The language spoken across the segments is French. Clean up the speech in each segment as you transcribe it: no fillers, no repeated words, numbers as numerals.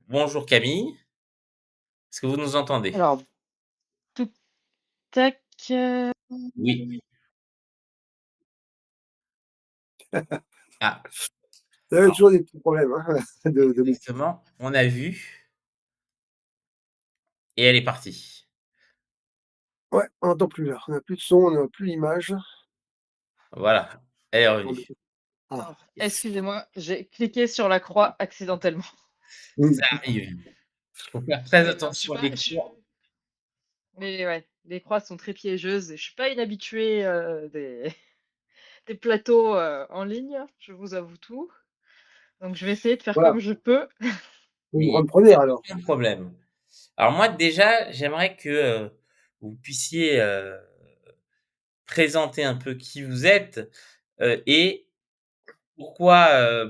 Bonjour Camille, est-ce que vous nous entendez? Alors, tout tac, Oui. Ah, Il y avait alors toujours des petits problèmes, hein, de micro. exactement, on a vu et elle est partie. Ouais, on n'entend plus là. On n'a plus de son, on n'a plus l'image. Voilà, elle est On revenue. est ah, alors, excusez-moi, j'ai cliqué sur la croix accidentellement. mmh, Ça arrive. Faut faire très Oui, non, je suis attention à pas je l'écoute. mais ouais, les croix sont très piégeuses et je suis pas une habituée, des des plateaux, en ligne, je vous avoue tout. Donc je vais essayer de faire voilà, comme je peux. une Oui, grande première alors. aucun problème. Alors moi déjà, j'aimerais que, vous puissiez, présenter un peu qui vous êtes, et pourquoi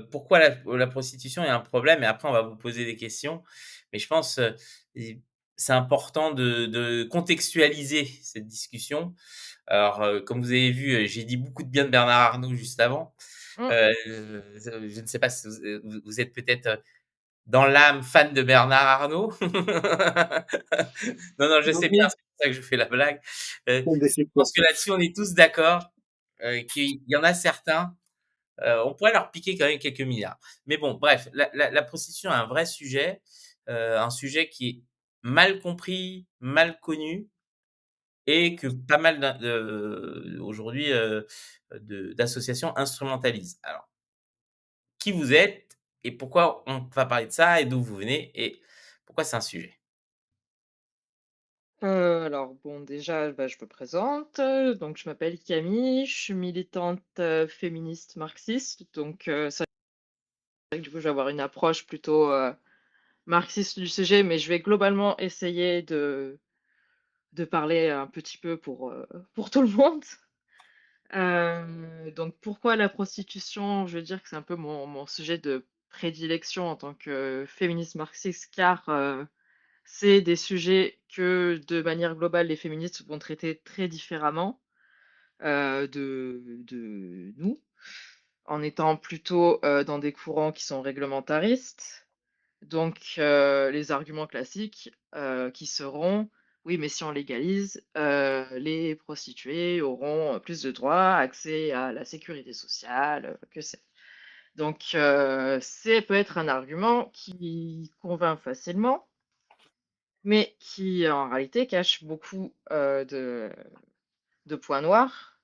la prostitution est un problème et après on va vous poser des questions. Mais je pense, i c'est important de contextualiser cette discussion. Alors, comme vous avez vu, j'ai dit beaucoup de bien de Bernard Arnault juste avant. Mmh, Heu, je ne sais pas si vous êtes peut-être, dans l'âme fan de Bernard Arnault? Non, non, je Donc sais bien, oui, c'est pour ça que je fais la blague. comme des Je pense séquences. que là-dessus on est tous d'accord, qu'il y en a certains, on pourrait leur piquer quand même quelques milliards. Mais bon, bref, la prostitution est un vrai sujet, un sujet qui est mal compris, mal connu et que pas mal aujourd'hui, d'associations instrumentalisent. Alors, qui vous êtes et pourquoi on va parler de ça et d'où vous venez et pourquoi c'est un sujet? alors bon, déjà, bah, je me présente, donc je m'appelle Camille, je suis militante, féministe marxiste, donc c'est vrai que du coup, je vais avoir une approche plutôt, marxiste du sujet, mais je vais globalement essayer de parler un petit peu pour tout le monde. Donc pourquoi la prostitution? Je veux dire que c'est un peu mon sujet de prédilection en tant que féministe marxiste, car, c'est des sujets que, de manière globale, les féministes vont traiter très différemment, de nous, en étant plutôt, dans des courants qui sont réglementaristes. Donc, les arguments classiques, qui seront: «Oui, mais si on légalise, les prostituées auront, plus de droits, accès à la sécurité sociale», que sais donc, c'est peut être un argument qui convainc facilement, mais qui, en réalité, cache beaucoup, de points noirs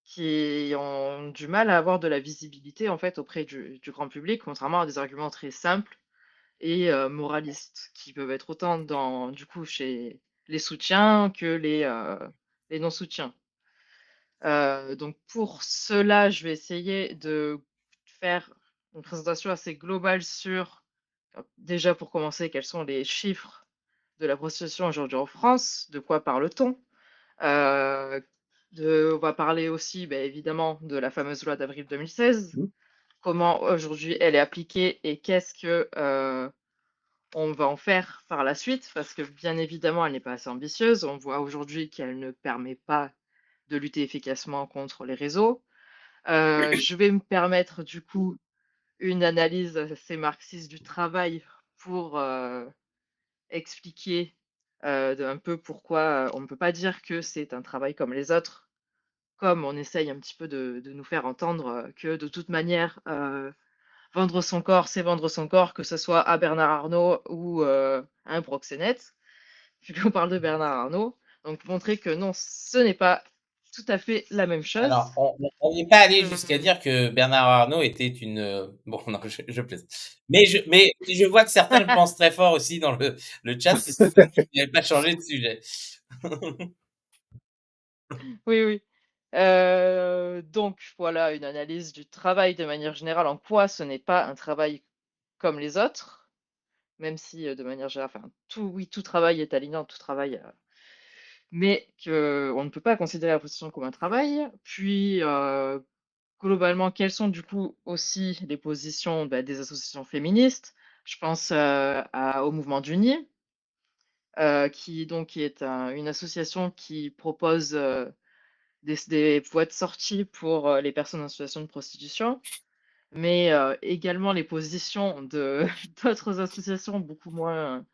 qui ont du mal à avoir de la visibilité, en fait, auprès du grand public, contrairement à des arguments très simples et moralistes, qui peuvent être autant dans du coup, chez les soutiens que les non-soutiens. Donc pour cela, je vais essayer de faire une présentation assez globale sur, déjà pour commencer, quels sont les chiffres de la prostitution aujourd'hui en France? De quoi parle-t-on? Heu, on va parler aussi, beh, évidemment de la fameuse loi d'avril 2016. Mmh. Comment aujourd'hui elle est appliquée et qu'est-ce que, on va en faire par la suite, parce que bien évidemment, elle n'est pas assez ambitieuse. On voit aujourd'hui qu'elle ne permet pas de lutter efficacement contre les réseaux. Je vais me permettre du coup une analyse assez marxiste du travail pour, expliquer, un peu pourquoi, on ne peut pas dire que c'est un travail comme les autres, comme on essaye un petit peu de nous faire entendre, que de toute manière, vendre son corps, c'est vendre son corps, que ce soit à Bernard Arnault ou, à un proxénète, vu qu'on parle de Bernard Arnault. Donc montrer que non, ce n'est pas tout à fait la même chose. Alors, on n'est pas allé jusqu'à Hem dire que Bernard Arnault était une, bon non, je plaisante. Mais je vois que certains le pensent très fort aussi dans le chat puisque vous n'avez pas changé de sujet. Oui, oui. Donc voilà, une analyse du travail de manière générale, en quoi ce n'est pas un travail comme les autres, même si, de manière générale, enfin tout oui, tout travail est aliénant, tout travail, mais qu'on ne peut pas considérer la prostitution comme un travail. Puis, globalement, quelles sont du coup aussi les positions, bah, des associations féministes? Je pense, au mouvement d'Uni, qui donc est une association qui propose, des voies de sortie pour, les personnes en situation de prostitution. mais également les positions de d'autres associations beaucoup moins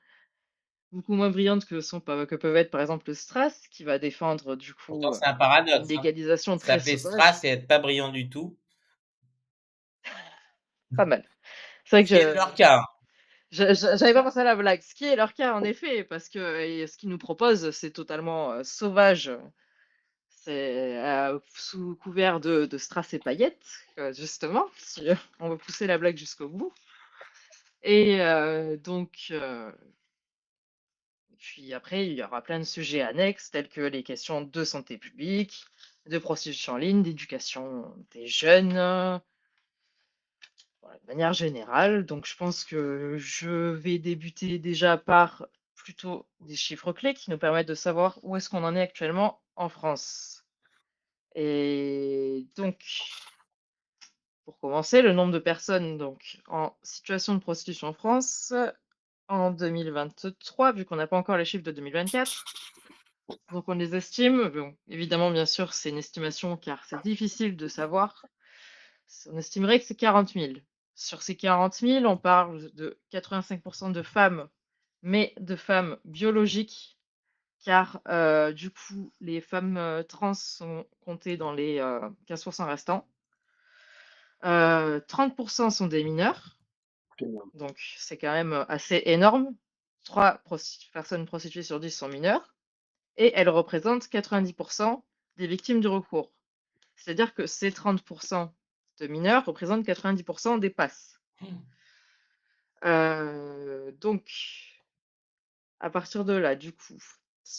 brillantes que peuvent être, par exemple, le STRAS, qui va défendre, du Pourtant, coup, c'est un une paradoxe, hein. légalisation très S'appeler sauvage. Strass et être pas brillant du tout, Pas mal. C'est vrai ce qui est que leur cas, hein. j'avais pas pensé à la blague. Ce qui est leur cas, en effet, parce que ce qu'ils nous proposent, c'est totalement, sauvage. C'est, sous couvert de strass et paillettes, justement, si on veut pousser la blague jusqu'au bout et puis après, il y aura plein de sujets annexes tels que les questions de santé publique, de prostitution en ligne, d'éducation des jeunes, voilà, de manière générale. Donc je pense que je vais débuter déjà par plutôt des chiffres clés qui nous permettent de savoir où est-ce qu'on en est actuellement en France. Et donc, pour commencer, le nombre de personnes donc en situation de prostitution en France en 2023, vu qu'on n'a pas encore les chiffres de 2024. Donc on les estime, bon, évidemment, bien sûr, c'est une estimation car c'est difficile de savoir. On estimerait que c'est 40 000. Sur ces 40 000, on parle de 85% de femmes, mais de femmes biologiques, car du coup, les femmes trans sont comptées dans les 15% restants. 30% sont des mineurs, donc c'est quand même assez énorme. 3 personnes prostituées sur 10 sont mineures et elles représentent 90% des victimes du recours. C'est-à-dire que ces 30% de mineurs représentent 90% des passes. Donc, à partir de là, du coup,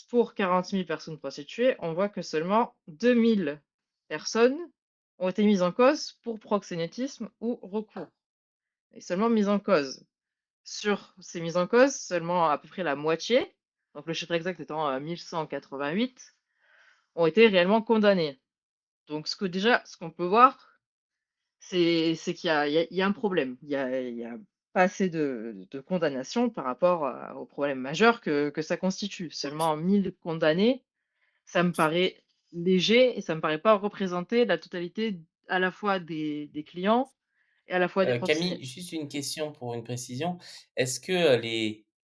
pour 40 000 personnes prostituées, on voit que seulement 2 000 personnes ont été mises en cause pour proxénétisme ou recours. Et seulement mises en cause. Sur ces mises en cause, seulement à peu près la moitié, donc le chiffre exact étant 1188, ont été réellement condamnés. Donc ce qu'on peut voir, c'est qu'il y a un problème. Il y a pas assez de condamnations par rapport au problème majeur que ça constitue. Seulement 1000 condamnés, ça me paraît léger et ça me paraît pas représenter la totalité à la fois des clients et à la fois des Camille, proxénètes. juste une question pour une précision. Est-ce que,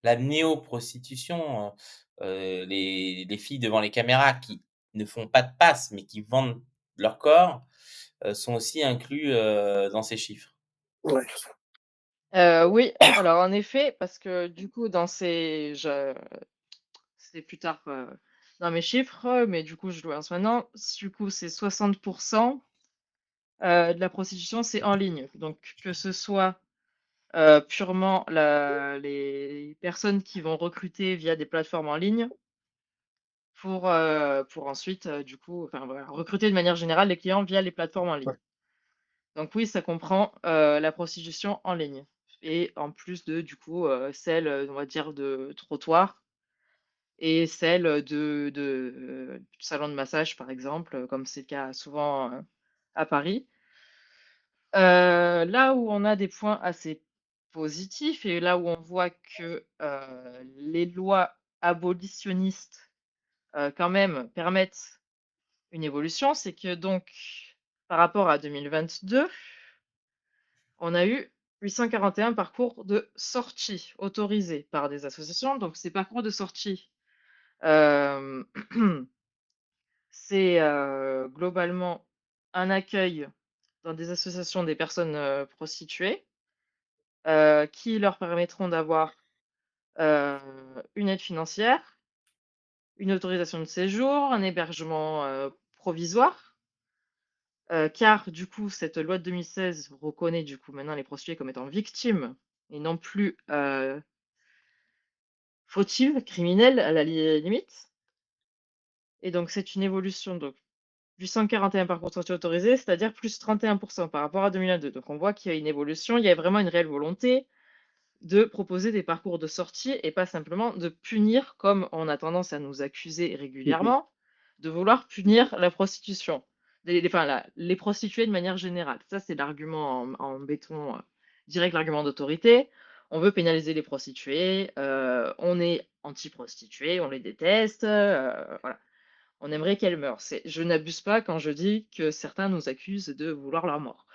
la néo-prostitution, les filles devant les caméras qui ne font pas de passe, mais qui vendent leur corps, sont aussi inclus, dans ces chiffres? Ouais. Oui, alors en effet, parce que du coup c'est plus tard, dans mes chiffres, mais du coup je le lance maintenant. Du coup, c'est 60 de la prostitution, c'est en ligne. Donc que ce soit, purement les personnes qui vont recruter via des plateformes en ligne pour ensuite, du coup, enfin voilà, recruter de manière générale les clients via les plateformes en ligne. Ouais. Donc oui, ça comprend, la prostitution en ligne et en plus de du coup, celle, on va dire de trottoir et celle, du salon de massage par exemple, comme c'est le cas souvent, à Paris. Là où on a des points assez positifs et là où on voit que, les lois abolitionnistes, quand même permettent une évolution, c'est que donc par rapport à 2022, on a eu 841 parcours de sortie autorisés par des associations. Donc ces parcours de sortie, hem, c'est, globalement un accueil dans des associations des personnes, prostituées, qui leur permettront d'avoir, heu, une aide financière, une autorisation de séjour, un hébergement, provisoire, car du coup cette loi de 2016 reconnaît du coup maintenant les prostituées comme étant victimes et non plus, fautives, criminelles à la limite et donc c'est une évolution donc 841 par contre sorties autorisées, c'est-à-dire plus 31% par rapport à 2022. Donc on voit qu'il y a une évolution, il y a vraiment une réelle volonté de proposer des parcours de sortie et pas simplement de punir comme on a tendance à nous accuser Mmh. régulièrement, de vouloir punir la prostitution. Enfin les prostituées de manière générale. Ça, c'est l'argument en béton, direct, l'argument d'autorité. On veut pénaliser les prostituées, on est anti-prostituées, on les déteste, voilà. On aimerait qu'elles meurent. Je n'abuse pas quand je dis que certains nous accusent de vouloir leur mort.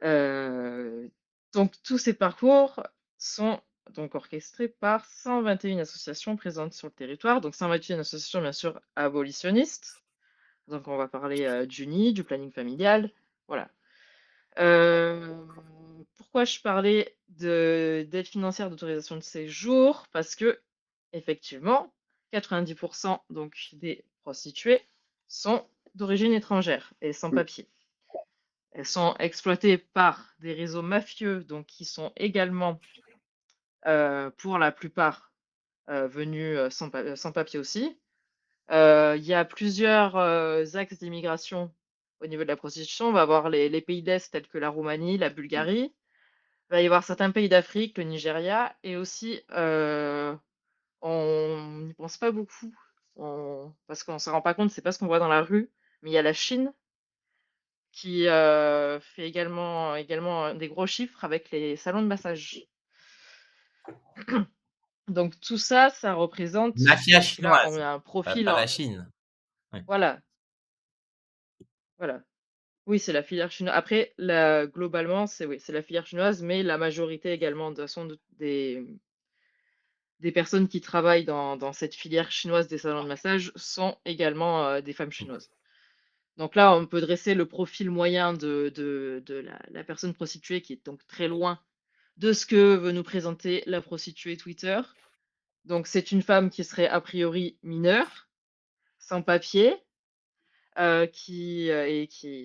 Heu, donc tous ces parcours sont donc orchestrés par 121 associations présentes sur le territoire, donc 121 associations bien sûr abolitionnistes. Donc on va parler, d'UNI, du planning familial, voilà. Pourquoi je parlais de d'aide financière d'autorisation de séjour? Parce qu'effectivement, 90 donc des prostituées sont d'origine étrangère et sans Mmh. papier. Elles sont exploitées par des réseaux mafieux, donc qui sont également, pour la plupart, venus, sans papier aussi. Il y a plusieurs, axes d'immigration au niveau de la prostitution. On va avoir les pays d'Est tels que la Roumanie, la Mmh. Bulgarie. Il va y avoir certains pays d'Afrique, le Nigeria et aussi, on n'y pense pas beaucoup, parce qu'on ne se rend pas compte, c'est pas ce qu'on voit dans la rue, mais il y a la Chine qui, fait également, des gros chiffres avec les salons de massage. Donc tout ça, ça représente Mafia donc là, on chinoise, a un profil pas en la Chine. Ouais. voilà, voilà. Oui, c'est la filière chinoise. Après, la globalement, c'est oui, c'est la filière chinoise, mais la majorité également de toute façon des personnes qui travaillent dans cette filière chinoise des salons de massage sont également, des femmes Mmh. chinoises. Donc là, on peut dresser le profil moyen de la personne prostituée qui est donc très loin de ce que veut nous présenter la prostituée Twitter. Donc c'est une femme qui serait a priori mineure, sans papier, qui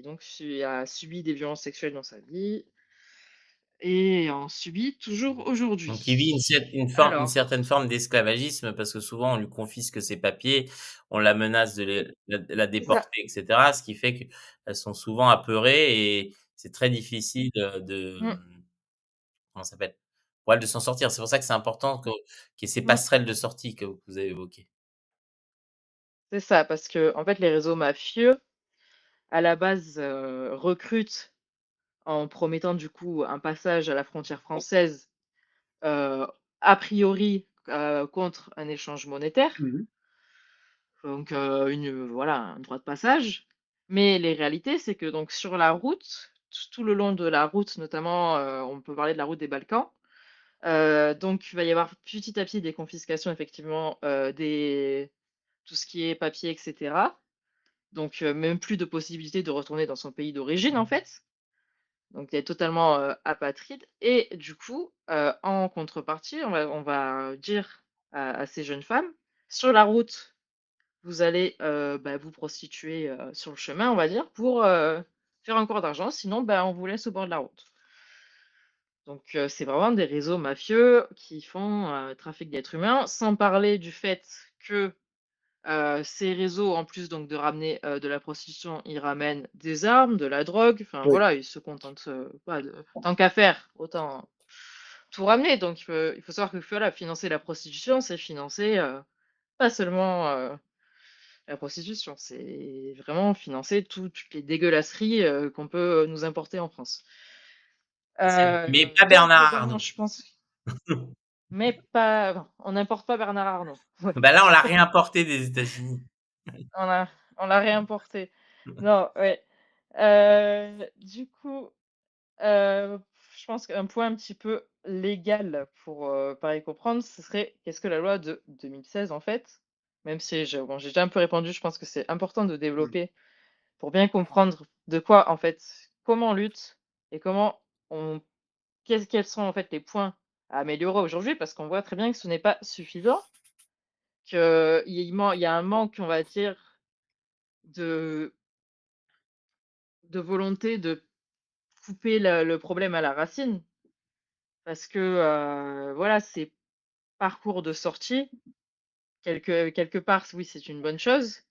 donc a subi des violences sexuelles dans sa vie et en subit toujours Donc il vit aujourd'hui. une Alors, certaine forme d'esclavagisme parce que souvent on lui confisque ses papiers, on la menace de la c'est ça. déporter et cetera. Ce qui fait qu'elles sont souvent apeurées et c'est très difficile, Mmh, comment ça s'appelle? Pour elles de s'en sortir. C'est pour ça que c'est important qu'il y ait ces mmh, passerelles de sortie que vous avez évoquées. c'est ça, parce que en fait, les réseaux mafieux, à la base, recrutent en promettant du coup un passage à la frontière française, heu, a priori, contre un échange monétaire, Mmh mh. donc voilà, un droit de passage. Mais les réalités, c'est que donc sur la route, tout le long de la route, notamment, on peut parler de la route des Balkans, donc il va y avoir petit à petit des confiscations effectivement, des tout ce qui est papier et cetera. Donc même plus de possibilité de retourner dans son pays d'origine, en fait. Donc elle est totalement, apatride et du coup, en contrepartie, on va dire à ces jeunes femmes: «Sur la route, vous allez, vous prostituer, sur le chemin», on va dire, pour, faire encore d'argent, sinon, on vous laisse au bord de la route. Donc c'est vraiment des réseaux mafieux qui font, trafic d'êtres humains, sans parler du fait que, ces réseaux, en plus donc de ramener, de la prostitution, ils ramènent des armes, de la drogue, enfin Oui. voilà, ils se contentent, pas de tant qu'à faire, autant tout ramener. Donc il faut savoir que voilà, financer la prostitution, c'est financer, pas seulement, la prostitution, c'est vraiment financer toutes les dégueulasseries, qu'on peut, nous importer en France. Mais pas Donc Bernard globalement, Arnault. je pense mais pas bon, on n'importe pas Bernard Arnault. Ouais, Bah là, on l'a réimporté des États-Unis. on l'a on l'a réimporté. Non, ouais. Du coup, heu, je pense qu'un point un petit peu légal pour, pareil comprendre, ce serait qu'est-ce que la loi de 2016 en fait? Même si j'ai déjà un peu répondu, je pense que c'est important de Mmh. développer pour bien comprendre de quoi en fait comment on lutte et comment on quels sont en fait les points à améliorer aujourd'hui parce qu'on voit très bien que ce n'est pas suffisant, qu'il y a un manque, on va dire, de volonté de couper le problème à la racine parce que, voilà, ces parcours de sortie, quelque part, oui, c'est une bonne chose,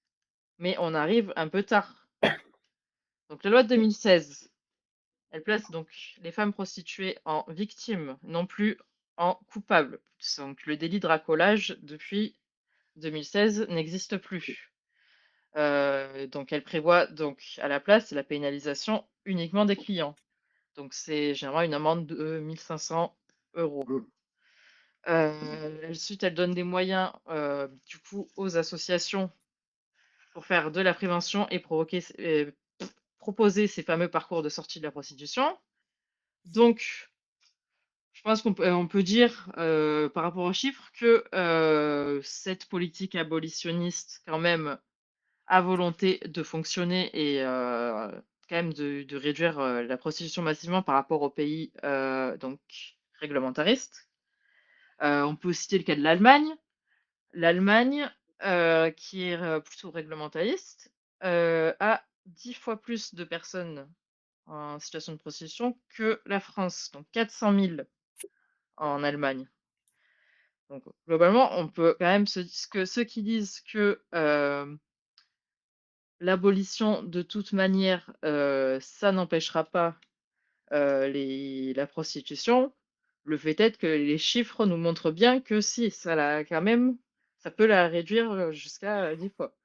mais on arrive un peu tard. Donc la loi de 2016, elle place donc les femmes prostituées en victimes, non plus en coupables. Donc le délit de racolage depuis 2016 n'existe plus. Donc elle prévoit donc à la place la pénalisation uniquement des clients. Donc c'est généralement une amende de 1 500 €. Mmh. Ensuite, elle donne des moyens, du coup, aux associations pour faire de la prévention et proposer ces fameux parcours de sortie de la prostitution. Donc je pense qu'on peut dire, par rapport aux chiffres que, cette politique abolitionniste quand même a volonté de fonctionner et quand même de réduire, la prostitution massivement par rapport aux pays, donc réglementaristes. On peut citer le cas de l'Allemagne. L'Allemagne, qui est, plutôt réglementaliste, a 10 fois plus de personnes en situation de prostitution que la France, donc 400 000 en Allemagne. Donc globalement, on peut quand même se dire que ceux qui disent que, l'abolition de toute manière, ça n'empêchera pas, la prostitution, le fait est que les chiffres nous montrent bien que si, ça peut la réduire, jusqu'à, 10 fois.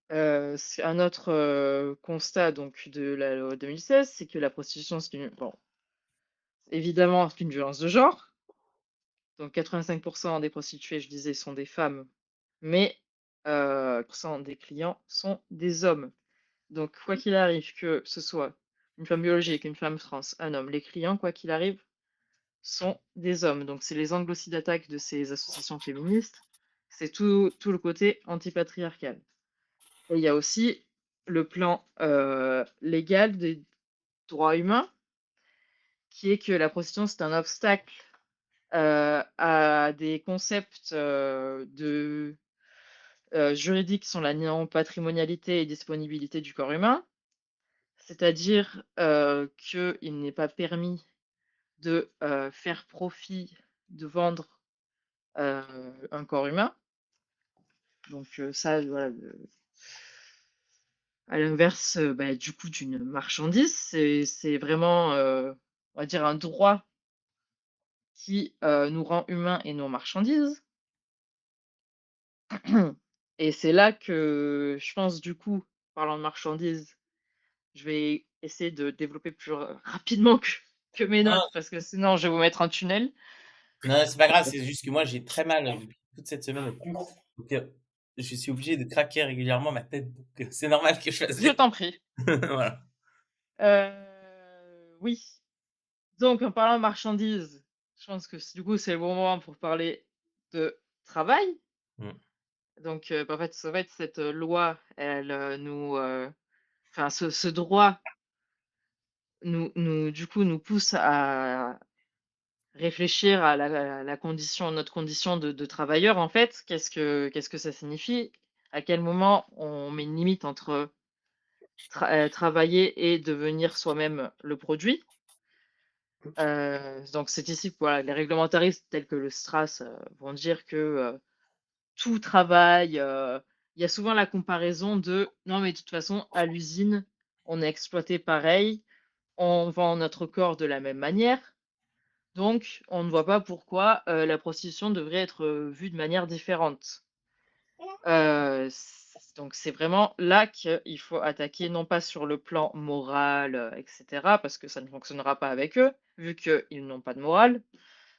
C'est un autre, constat donc de la loi 2016, c'est que la prostitution, évidemment, c'est une violence de genre. Donc 85 des prostituées, je disais, sont des femmes, mais des clients sont des hommes. Donc quoi qu'il arrive, que ce soit une femme biologique, une femme trans, un homme, les clients, quoi qu'il arrive, sont des hommes. Donc c'est les angles aussi d'attaque de ces associations féministes. C'est tout le côté antipatriarcal. Et il y a aussi le plan, légal des droits humains, qui est que la prostitution, c'est un obstacle, à des concepts, juridiques qui sont la non-patrimonialité et disponibilité du corps humain. C'est-à-dire, qu'il n'est pas permis de, faire profit, de vendre, un corps humain. Donc, ça, voilà, à l'inverse, bah, du coup, d'une marchandise, c'est vraiment, on va dire un droit qui, nous rend humains et non marchandises. Et c'est là que je pense, du coup, parlant de marchandises, je vais essayer de développer plus rapidement que mes Non, notes parce que sinon je vais vous mettre un tunnel. non, c'est pas grave, c'est juste que moi j'ai très mal depuis toute cette semaine au cou, donc je suis obligé de craquer régulièrement ma tête, donc c'est normal que je fasse Je des t'en prie. voilà. Oui, donc en parlant de marchandises, je pense que du coup, c'est le bon moment pour parler de travail. Mmh. Donc, bah, en fait, cette, loi, elle, enfin, ce droit du coup, nous pousse à réfléchir à notre condition de travailleur, en fait. Qu'est-ce que ça signifie? À quel moment on met une limite entre travailler et devenir soi-même le produit? Donc c'est ici que voilà, les réglementaristes tels que le STRAS, vont dire que, tout travail, il y a souvent la comparaison de: «Non mais de toute façon à l'usine, on est exploité pareil, on vend notre corps de la même manière, donc on ne voit pas pourquoi, la prostitution devrait être, vue de manière différente». Donc c'est vraiment là qu'il faut attaquer, non pas sur le plan moral, et cetera, parce que ça ne fonctionnera pas avec eux, vu qu'ils n'ont pas de morale,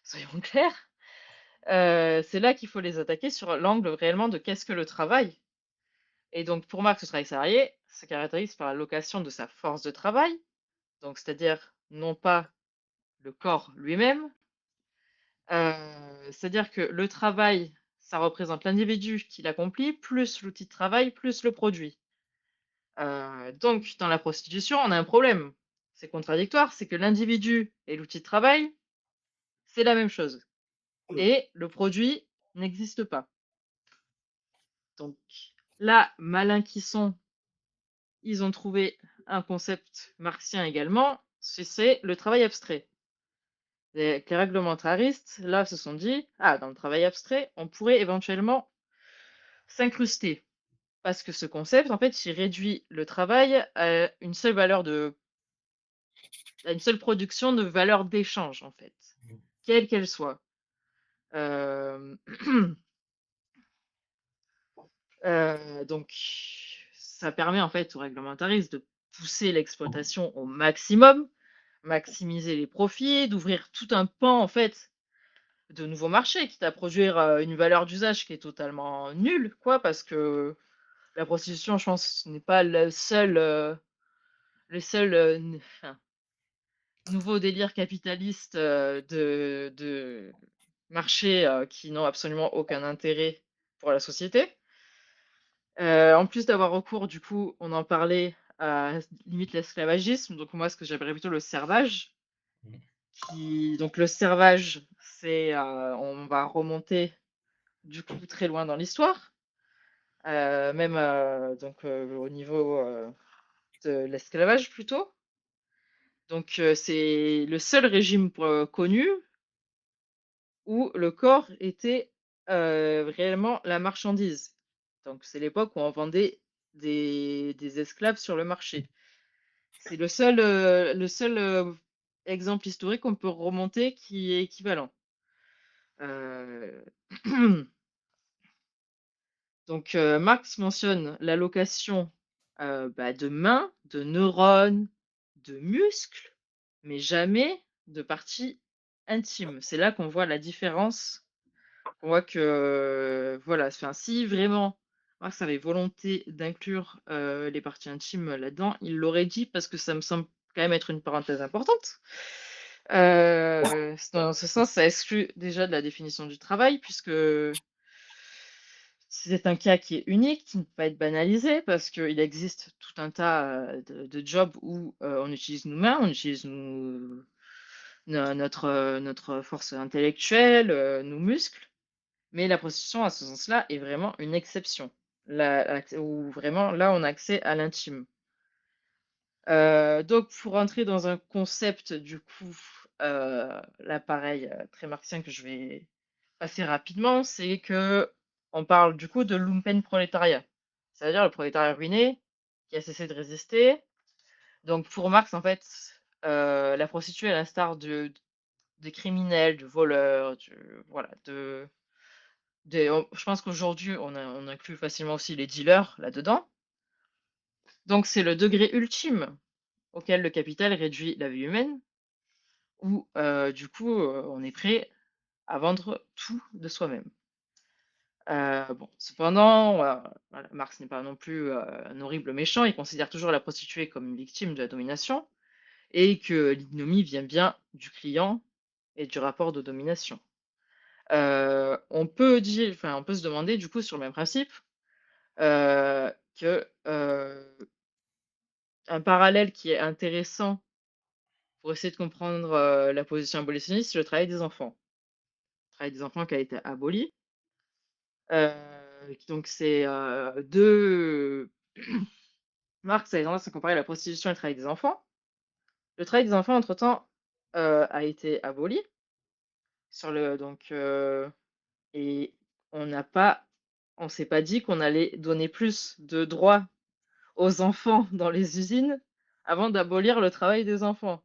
soyons clairs. C'est là qu'il faut les attaquer sur l'angle réellement de qu'est-ce que le travail? Et donc pour Marx, le travail salarié se caractérise par la location de sa force de travail, donc c'est-à-dire non pas le corps lui-même, c'est-à-dire que le travail, ça représente l'individu qui l'accomplit, plus l'outil de travail, plus le produit. Donc dans la prostitution, on a un problème. C'est contradictoire, c'est que l'individu et l'outil de travail, c'est la même chose et le produit n'existe pas. Donc là, malins qui sont, ils ont trouvé un concept marxien également, c'est le travail abstrait. Les réglementaristes, là, se sont dit: «Ah, dans le travail abstrait, on pourrait éventuellement s'incruster». Parce que ce concept, en fait, il réduit le travail à une seule production de valeur d'échange, en fait, quelle qu'elle soit. Hem, donc ça permet, en fait, aux réglementaristes de pousser l'exploitation au maximum, maximiser les profits, d'ouvrir tout un pan, en fait, de nouveaux marchés, quitte à produire, une valeur d'usage qui est totalement nulle, quoi, parce que la prostitution, je pense, n'est pas le seul, n enfin, nouveaux délires capitalistes, de marché, qui n'ont absolument aucun intérêt pour la société. En plus d'avoir recours, du coup, on en parlait, à limite l'esclavagisme, donc moi, ce que j'appellerais plutôt le servage, Mmh. qui donc le servage, c'est, on va remonter, du coup, très loin dans l'histoire, même, donc, au niveau, de l'esclavage plutôt. Donc, c'est le seul régime connu où le corps était, réellement la marchandise. Donc c'est l'époque où on vendait des esclaves sur le marché. C'est le seul exemple historique qu'on peut remonter qui est équivalent. Heu, donc Marx mentionne l'allocation, bah, de mains, de neurones, de muscles, mais jamais de parties intimes. C'est là qu'on voit la différence. On voit que, voilà, enfin, si vraiment Marx avait volonté d'inclure, les parties intimes là-dedans, il l'aurait dit parce que ça me semble quand même être une parenthèse importante. Dans ce sens, ça exclut déjà de la définition du travail puisque c'est un cas qui est unique, qui ne peut pas être banalisé parce qu'il existe tout un tas, de jobs où, on utilise nos mains, on utilise notre force intellectuelle, nos muscles. Mais la prostitution, à ce sens-là, est vraiment une exception. Où vraiment, là, on a accès à l'intime. Donc pour rentrer dans un concept, du coup, là, pareil, très marxien que je vais passer rapidement, c'est que on parle, du coup, de Lumpenprolétariat. C'est-à-dire le prolétariat ruiné, qui a cessé de résister. Donc pour Marx, en fait, la prostituée, à l'instar des criminels, du voleur, voilà, je pense qu'aujourd'hui, on inclut facilement aussi les dealers là-dedans. Donc c'est le degré ultime auquel le capital réduit la vie humaine, où, du coup, on est prêt à vendre tout de soi-même. Bon, cependant, voilà, Marx n'est pas non plus, un horrible méchant. Il considère toujours la prostituée comme une victime de la domination et que l'ignomie vient bien du client et du rapport de domination. On peut se demander, du coup, sur le même principe, que, un parallèle qui est intéressant pour essayer de comprendre, la position abolitionniste, c'est le travail des enfants. Le travail des enfants qui a été aboli, donc c'est, 2 Marx avait tendance à comparer la prostitution et le travail des enfants. Le travail des enfants entre-temps, a été aboli sur le donc et on n'a pas on s'est pas dit qu'on allait donner plus de droits aux enfants dans les usines avant d'abolir le travail des enfants.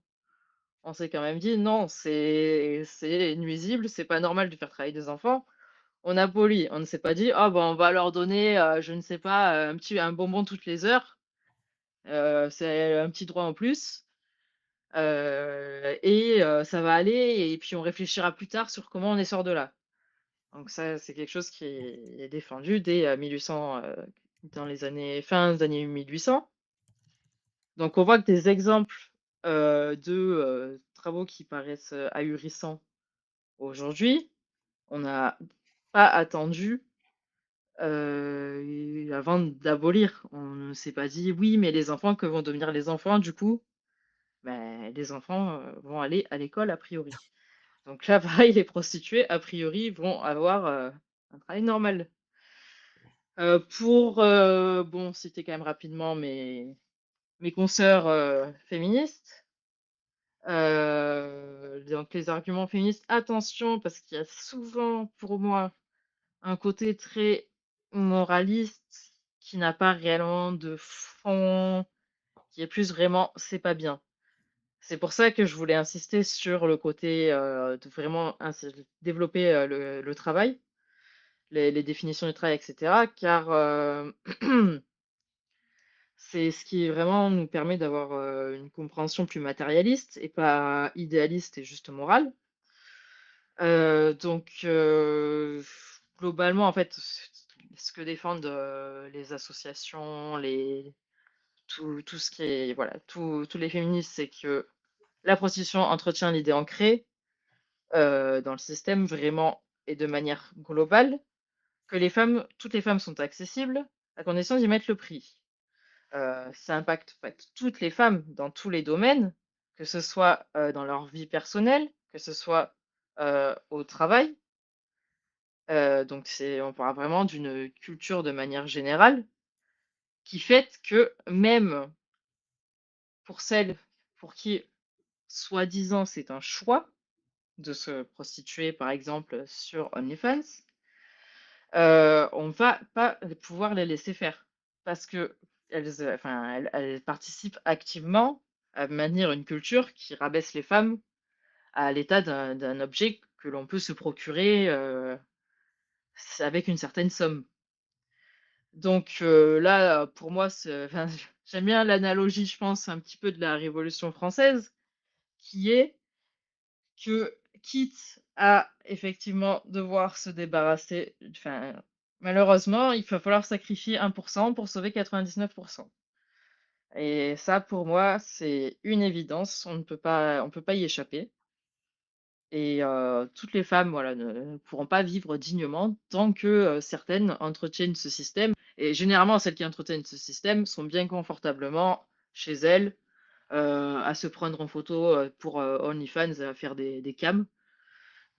On s'est quand même dit: «Non, c'est nuisible, c'est pas normal de faire travailler des enfants». On abolit. On ne s'est pas dit: «Ah bah, on va leur donner, je ne sais pas, un bonbon toutes les heures, c'est un petit droit en plus, ça va aller et puis on réfléchira plus tard sur comment on les sort de là». Donc ça, c'est quelque chose qui est défendu dès, 1800, dans les années fin des années 1800. Donc on voit que des exemples, travaux qui paraissent, ahurissants aujourd'hui, on n'a pas attendu, avant d'abolir. On ne s'est pas dit: «Oui, mais les enfants, que vont devenir les enfants du coup?» Ben, les enfants, vont aller à l'école a priori. Donc là, pareil, les prostituées a priori vont avoir, un travail normal. Bon, citer quand même rapidement mes consoeurs, féministes. Donc les arguments féministes, attention, parce qu'il y a souvent, pour moi, un côté très moraliste qui n'a pas réellement de fond, qui est plus vraiment: «C'est pas bien». C'est pour ça que je voulais insister sur le côté, de vraiment développer, le travail, les définitions du travail et cetera, car, c'est ce qui vraiment nous permet d'avoir, une compréhension plus matérialiste et pas idéaliste et juste morale. Donc globalement, en fait, ce que défendent, les associations, tout ce qui est voilà, tous les féministes, c'est que La prostitution entretient l'idée ancrée, dans le système vraiment et de manière globale que toutes les femmes sont accessibles à condition d'y mettre le prix. Ça impacte en fait toutes les femmes dans tous les domaines, que ce soit, dans leur vie personnelle, que ce soit, au travail. Donc on parle vraiment d'une culture de manière générale qui fait que même pour celles pour qui, soi-disant, c'est un choix de se prostituer, par exemple, sur OnlyFans, on va pas pouvoir les laisser faire parce qu'elles participent activement à maintenir une culture qui rabaisse les femmes à l'état d'un objet que l'on peut se procurer, avec une certaine somme. Donc là, pour moi, j'aime bien l'analogie, je pense, un petit peu de la Révolution française, qui est que, quitte à effectivement devoir se débarrasser malheureusement, il va falloir sacrifier 1 pour sauver 99. Et ça, pour moi, c'est une évidence, on ne peut pas y échapper. Et toutes les femmes, voilà, ne pourront pas vivre dignement tant que, certaines entretiennent ce système et généralement, celles qui entretiennent ce système sont bien confortablement chez elles, à se prendre en photo, pour, OnlyFans, à faire des cams.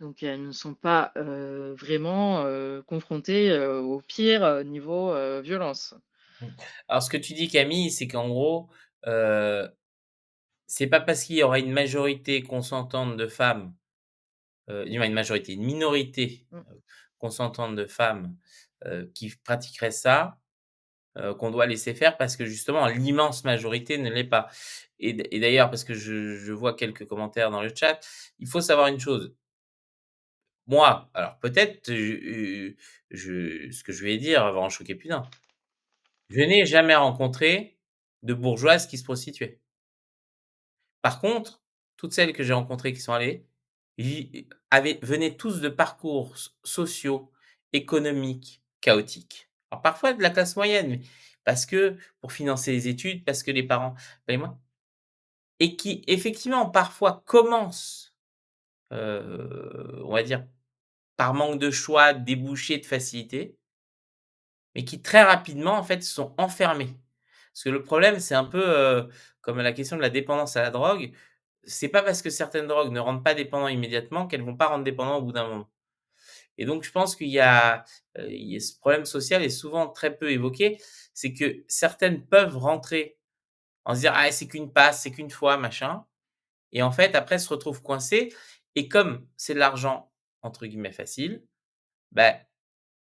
Donc elles ne sont pas, vraiment, confrontées, au pire, niveau, violence. Mmh. Alors ce que tu dis Camille, c'est qu'en gros, heu, c'est pas parce qu'il y aura une majorité consentante de femmes, du moins une majorité, une minorité, Mmh. consentante de femmes, qui pratiqueraient ça, qu'on doit laisser faire parce que justement l'immense majorité ne l'est pas. Et d'ailleurs parce que je vois quelques commentaires dans le chat, il faut savoir une chose, moi, alors peut-être, ce que je vais dire va en choquer plus d'un. Je n'ai jamais rencontré de bourgeoises qui se prostituaient. Par contre, toutes celles que j'ai rencontrées qui sont allées, venaient tous de parcours sociaux, économiques, chaotiques. Alors parfois de la classe moyenne, mais parce que pour financer les études, parce que les parents paient moins et qui effectivement parfois commencent, on va dire par manque de choix, de débouchés, de facilité, mais qui très rapidement en fait sont enfermés. Parce que le problème, c'est un peu, comme la question de la dépendance à la drogue. C'est pas parce que certaines drogues ne rendent pas dépendant immédiatement qu'elles vont pas rendre dépendant au bout d'un moment. Et donc je pense qu'il y a ce problème social est souvent très peu évoqué. C'est que certaines peuvent rentrer en se dire: «Ah c'est qu'une passe, c'est qu'une fois machin», et en fait après se retrouvent coincées et comme c'est de l'argent entre guillemets «facile», bah,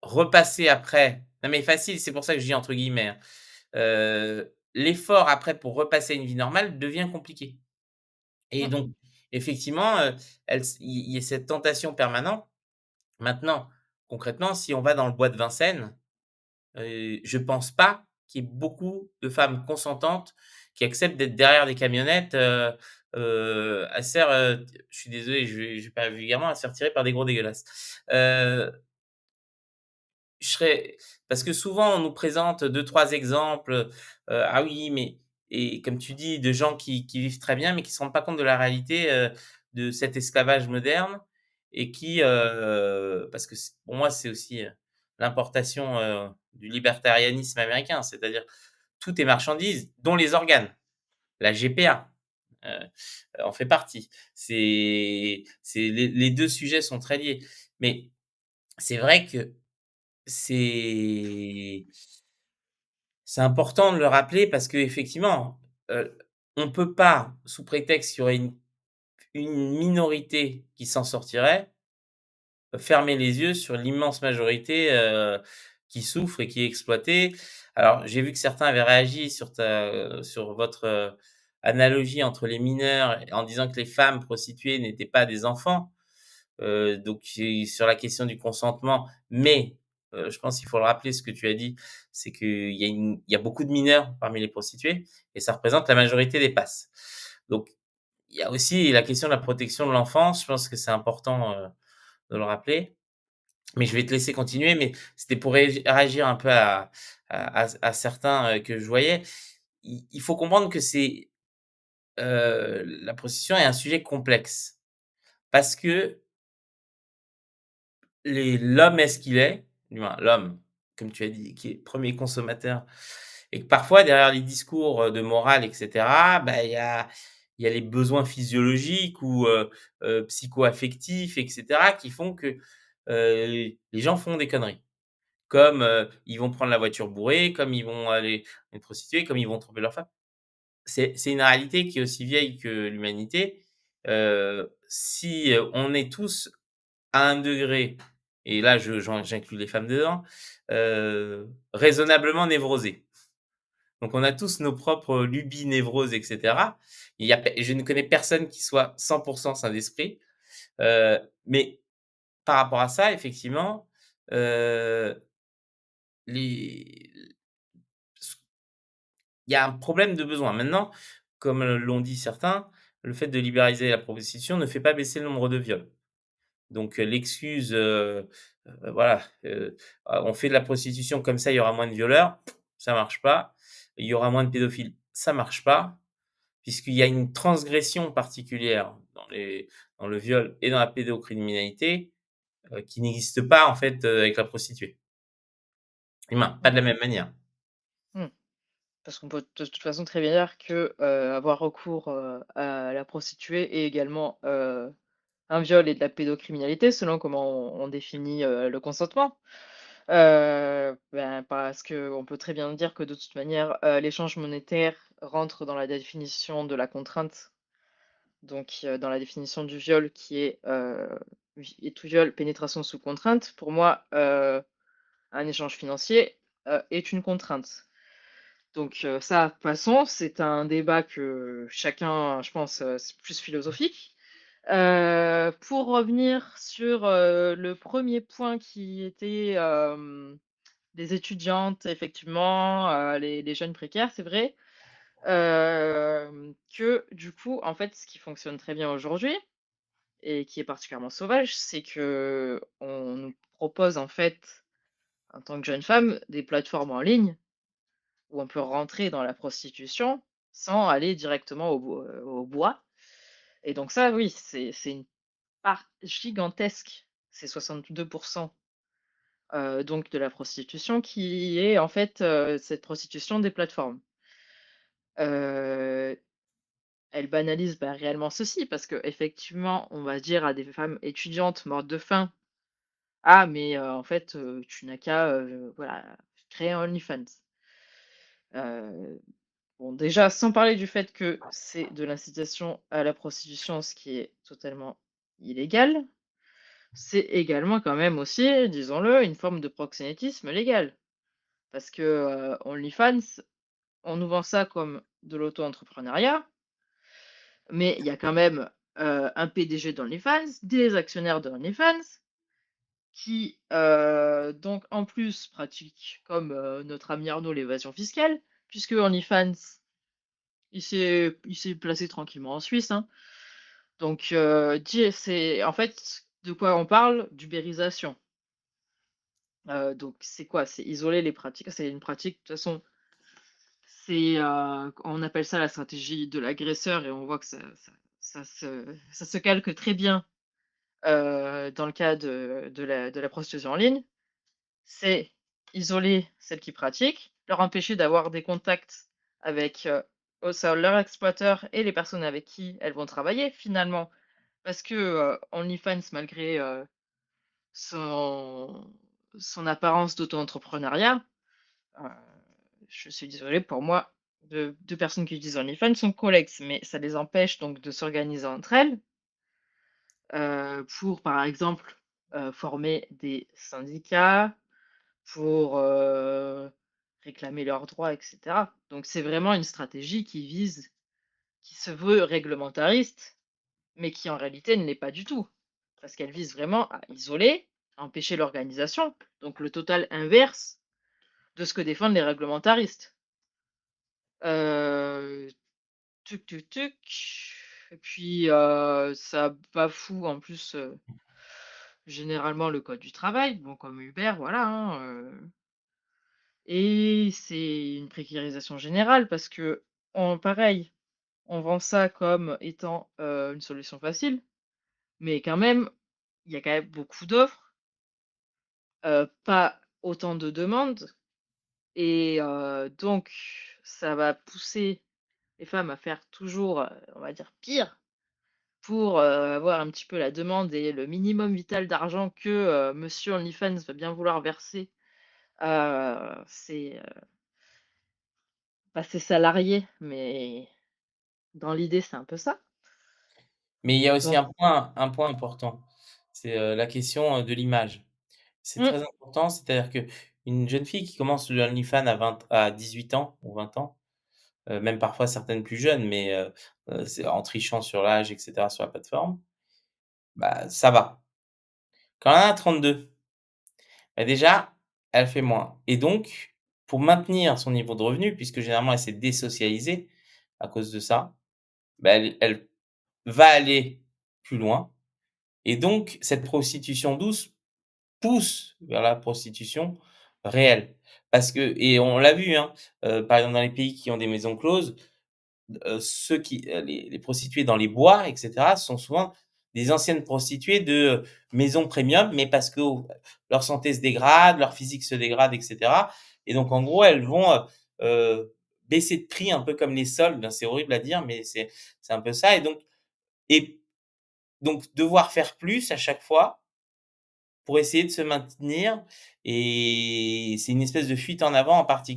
repasser après non mais facile, c'est pour ça que je dis entre guillemets, hein, l'effort après pour repasser à une vie normale devient compliqué. Et Mmh. donc effectivement, il y a cette tentation permanente. Maintenant, concrètement, si on va dans le bois de Vincennes, je pense pas qu'il y ait beaucoup de femmes consentantes qui acceptent d'être derrière des camionnettes, à se faire, je suis désolé, je vais pas vulgairement, à se faire tirer par des gros dégueulasses. Heu Je serais parce que souvent on nous présente deux trois exemples, ah oui, mais et comme tu dis, de gens qui vivent très bien, mais qui ne se rendent pas compte de la réalité, de cet esclavage moderne et qui, parce que pour moi, c'est aussi, l'importation, du libertarianisme américain, c'est-à-dire tout est marchandise, dont les organes. La GPA, en fait partie. C'est les 2 sujets sont très liés. Mais c'est vrai que c'est c'est important de le rappeler parce qu'effectivement, on peut pas, sous prétexte qu'il y aurait une minorité qui s'en sortirait, fermer les yeux sur l'immense majorité, qui souffre et qui est exploitée. Alors, j'ai vu que certains avaient réagi sur votre, analogie entre les mineurs en disant que les femmes prostituées n'étaient pas des enfants. Donc sur la question du consentement, mais je pense qu'il faut le rappeler ce que tu as dit, c'est qu'il y a beaucoup de mineurs parmi les prostituées et ça représente la majorité des passes. Donc il y a aussi la question de la protection de l'enfance, je pense que c'est important, de le rappeler. Mais je vais te laisser continuer, mais c'était pour réagir un peu à certains, que je voyais. Il faut comprendre que c'est la prostitution est un sujet complexe parce que l'homme est ce qu'il est, du moins l'homme, comme tu as dit, qui est premier consommateur et que parfois derrière les discours, de morale et cetera, bah, il y a les besoins physiologiques ou psycho-affectifs et cetera qui font que, les gens font des conneries. Comme, ils vont prendre la voiture bourrée, comme ils vont aller les prostituer, comme ils vont tromper leur femme. C'est une réalité qui est aussi vieille que l'humanité. Si, on est tous à un degré et là j'inclus les femmes dedans, raisonnablement névrosés. Donc on a tous nos propres lubies, névroses et cetera. Il y a je ne connais personne qui soit 100 sain d'esprit, mais par rapport à ça, effectivement, heu, les il y a un problème de besoin. Maintenant, comme, l'ont dit certains, le fait de libéraliser la prostitution ne fait pas baisser le nombre de viols. Donc, l'excuse, voilà, on fait de la prostitution comme ça il y aura moins de violeurs, ça marche pas. Il y aura moins de pédophiles, ça marche pas, puisqu'il y a une transgression particulière dans le viol et dans la pédocriminalité, qui n'existe pas en fait, avec la prostituée. Pas de la Mmh. même manière. Mmh. Parce qu'on peut de toute façon très bien dire que, avoir recours, à la prostituée est également, un viol et de la pédocriminalité selon comment on définit, le consentement. Ben, parce qu'on peut très bien dire que de toute manière, l'échange monétaire rentre dans la définition de la contrainte, donc dans la définition du viol qui est, et tout viol, pénétration sous contrainte. Pour moi, un échange financier, est une contrainte. Donc ça, passons, c'est un débat que chacun, je pense, c'est plus philosophique. Pour revenir sur, le premier point qui était, des étudiantes, effectivement, les jeunes précaires, c'est vrai, que du coup, en fait, ce qui fonctionne très bien aujourd'hui et qui est particulièrement sauvage, c'est que on nous propose, en fait, en tant que jeune femme, des plateformes en ligne où on peut rentrer dans la prostitution sans aller directement au bois et donc ça, oui, c'est une part gigantesque, c'est 62 donc de la prostitution qui est en fait, cette prostitution des plateformes. Heu, Elle banalise, bah, réellement ceci parce que effectivement, on va dire à des femmes étudiantes mortes de faim: «Ah mais en fait, tu n'as qu'à, voilà, créer un OnlyFans». Heu, bon déjà sans parler du fait que c'est de l'incitation à la prostitution, ce qui est totalement illégal, c'est également quand même aussi, disons-le, une forme de proxénétisme légal. Parce que, OnlyFans, on nous vend ça comme de l'auto-entrepreneuriat, mais il y a quand même, un PDG d'OnlyFans, des actionnaires de OnlyFans qui, donc en plus pratiquent comme, notre ami Arnaud l'évasion fiscale, puisque OnlyFans, il s'est placé tranquillement en Suisse, hein. Donc, c'est en fait, de quoi on parle? D'ubérisation. Donc c'est quoi? C'est isoler les pratiques. C'est une pratique, de toute façon, c'est, on appelle ça la stratégie de l'agresseur et on voit que ça se calque très bien, dans le cas de la prostitution en ligne. C'est isoler celles qui pratiquent, leur empêcher d'avoir des contacts avec, au sein leur exploiteur et les personnes avec qui elles vont travailler finalement. Parce que, OnlyFans malgré, son son apparence d'auto-entrepreneuriat, heu, je suis désolée, pour moi, de 2 personnes qui utilisent OnlyFans sont collègues, mais ça les empêche donc de s'organiser entre elles, pour par exemple, former des syndicats, pour, réclamer leurs droits et cetera. Donc c'est vraiment une stratégie qui se veut réglementariste, mais qui en réalité ne l'est pas du tout. Parce qu'elle vise vraiment à isoler, à empêcher l'organisation, donc le total inverse de ce que défendent les réglementaristes. Heu, tuc tuc tuc et puis, ça bafoue en plus, généralement le code du travail, bon comme Uber voilà, hein, et c'est une précarisation générale parce qu'on pareil, on vend ça comme étant, une solution facile, mais quand même, il y a quand même beaucoup d'offres, pas autant de demandes et donc ça va pousser les femmes à faire toujours, on va dire pire pour, avoir un petit peu la demande et le minimum vital d'argent que, monsieur OnlyFans va bien vouloir verser à ses salariés, mais dans l'idée, c'est un peu ça. Mais il y a aussi Donc un point important, c'est, la question, de l'image. C'est mmh, très important, c'est-à-dire qu'une jeune fille qui commence le OnlyFans à 18 ans ou 20 ans, même parfois certaines plus jeunes, mais c'est en trichant sur l'âge et cetera sur la plateforme, bah, ça va. Quand elle en a 32, bah, déjà, elle fait moins et donc pour maintenir son niveau de revenu, puisque généralement elle s'est désocialisée à cause de ça, bah, elle va aller plus loin et donc cette prostitution douce pousse vers la prostitution réelle. Parce que et on l'a vu, hein, par exemple dans les pays qui ont des maisons closes, ceux qui les prostituées dans les bois et cetera sont souvent des anciennes prostituées de, maisons premium, mais parce que leur santé se dégrade, leur physique se dégrade et cetera et donc en gros, elles vont, baisser de prix un peu comme les soldes. Ben, c'est horrible à dire, mais c'est un peu ça et donc devoir faire plus à chaque fois pour essayer de se maintenir et c'est une espèce de fuite en avant tout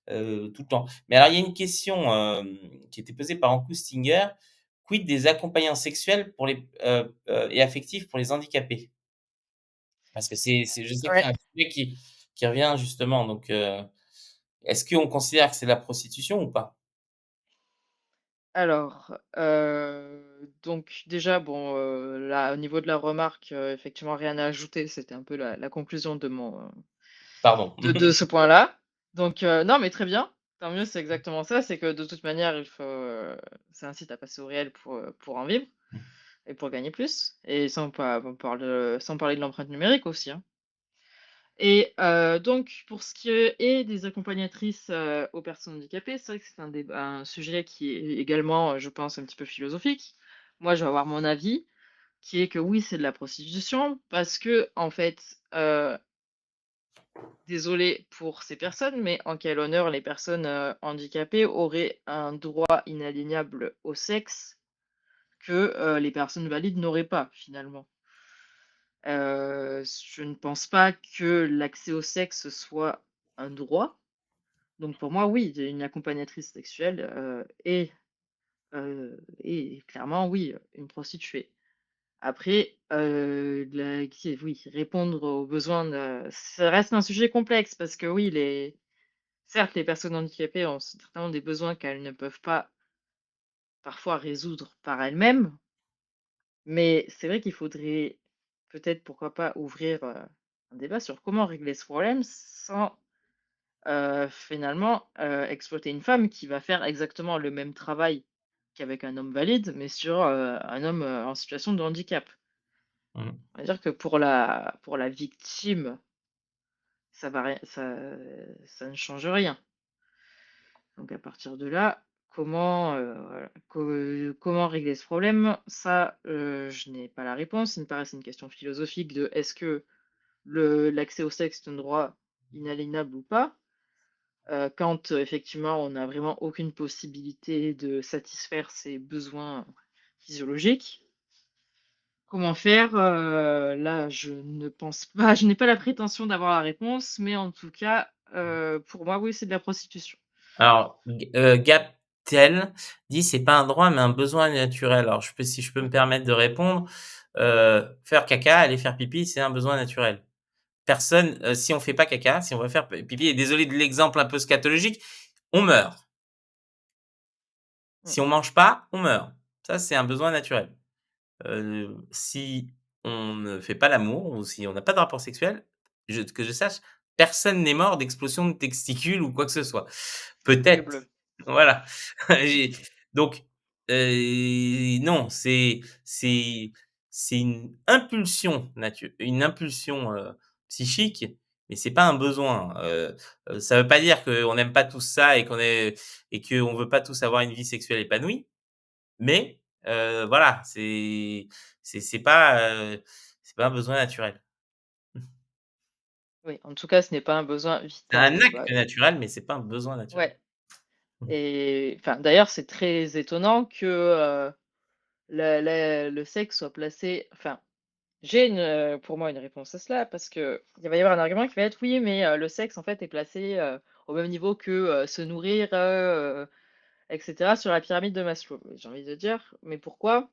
le temps. Mais alors il y a une question, qui était posée par Ankou Stinger: «Quid des accompagnants sexuels pour les et affectifs pour les handicapés?» Parce que c'est je sais que c'est ouais. un sujet qui revient justement donc est-ce qu'on considère que c'est de la prostitution ou pas? Alors, donc déjà, bon, là, au niveau de la remarque, effectivement, rien à ajouter. C'était un peu la conclusion de Pardon. de ce point-là. Donc, non, mais très bien. Tant mieux, c'est exactement ça. C'est que de toute manière, il faut, ça incite à passer au réel pour en vivre et pour gagner plus et sans parler de l'empreinte numérique aussi, hein. Et donc pour ce qui est des accompagnatrices, aux personnes handicapées, c'est vrai que c'est un sujet qui est également, je pense, un petit peu philosophique. Moi, je vais avoir mon avis qui est que oui, c'est de la prostitution parce que en fait, désolée pour ces personnes, mais en quel honneur les personnes, handicapées auraient un droit inaliénable au sexe que, les personnes valides n'auraient pas, finalement? Je ne pense pas que l'accès au sexe soit un droit. Donc pour moi, oui, une accompagnatrice sexuelle, est clairement, oui, une prostituée. Après, la qui oui, répondre aux besoins de ça reste un sujet complexe parce que oui, certes, les personnes handicapées ont certainement des besoins qu'elles ne peuvent pas parfois résoudre par elles-mêmes, mais c'est vrai qu'il faudrait peut-être, pourquoi pas, ouvrir, un débat sur comment régler ce problème sans, finalement, exploiter une femme qui va faire exactement le même travail qu'avec un homme valide, mais sur, un homme, en situation de handicap. Mmh. On va dire que pour la victime, ça va rien ça ne change rien. Donc à partir de là, voilà, comment régler ce problème? Ça, je n'ai pas la réponse. Il me paraît c'est une question philosophique de est-ce que l'accès au sexe est un droit inaliénable ou pas? Quand, effectivement, on n'a vraiment aucune possibilité de satisfaire ses besoins physiologiques. Comment faire? Là, je ne pense pas je n'ai pas la prétention d'avoir la réponse, mais en tout cas, pour moi, oui, c'est de la prostitution. Alors, Gaptel dit: «C'est pas un droit, mais un besoin naturel». Alors si je peux me permettre de répondre, faire caca, aller faire pipi, c'est un besoin naturel. Personne, si on fait pas caca, si on va faire pipi et désolé de l'exemple un peu scatologique, on meurt. Mmh, Si on mange pas, on meurt. Ça, c'est un besoin naturel. Si on ne fait pas l'amour ou si on n'a pas de rapport sexuel, que je sache, personne n'est mort d'explosion de testicules ou quoi que ce soit. Peut-être, horrible. voilà. J'ai donc non, c'est une impulsion psychique, mais c'est pas un besoin. Ça veut pas dire qu'on n'aime pas tous ça et qu'on veut pas tous avoir une vie sexuelle épanouie, mais voilà, c'est pas un besoin naturel. Oui, en tout cas, ce n'est pas un besoin C'est un vital. Bah, acte naturel, mais c'est pas un besoin naturel. ouais et enfin, d'ailleurs, c'est très étonnant que, le sexe soit placé enfin, j'ai pour moi, une réponse à cela parce qu'il va y avoir un argument qui va être: «Oui, mais le sexe, en fait, est placé, au même niveau que, se nourrir, et cetera, sur la pyramide de Maslow». J'ai envie de dire: «Mais pourquoi?»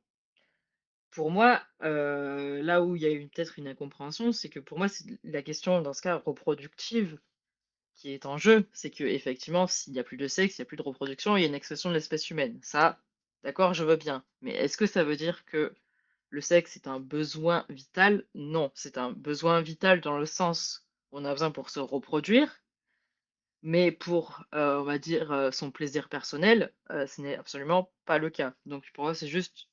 Pour moi, là où il y a eu peut-être une incompréhension, c'est que pour moi, c'est la question, dans ce cas, reproductive qui est en jeu. C'est que effectivement, s'il y a plus de sexe, il y a plus de reproduction, il y a une extinction de l'espèce humaine. Ça, d'accord, je veux bien. Mais est-ce que ça veut dire que le sexe est un besoin vital? Non, c'est un besoin vital dans le sens où on a besoin pour se reproduire, mais pour, on va dire, son plaisir personnel, ce n'est absolument pas le cas. Donc pour moi, c'est juste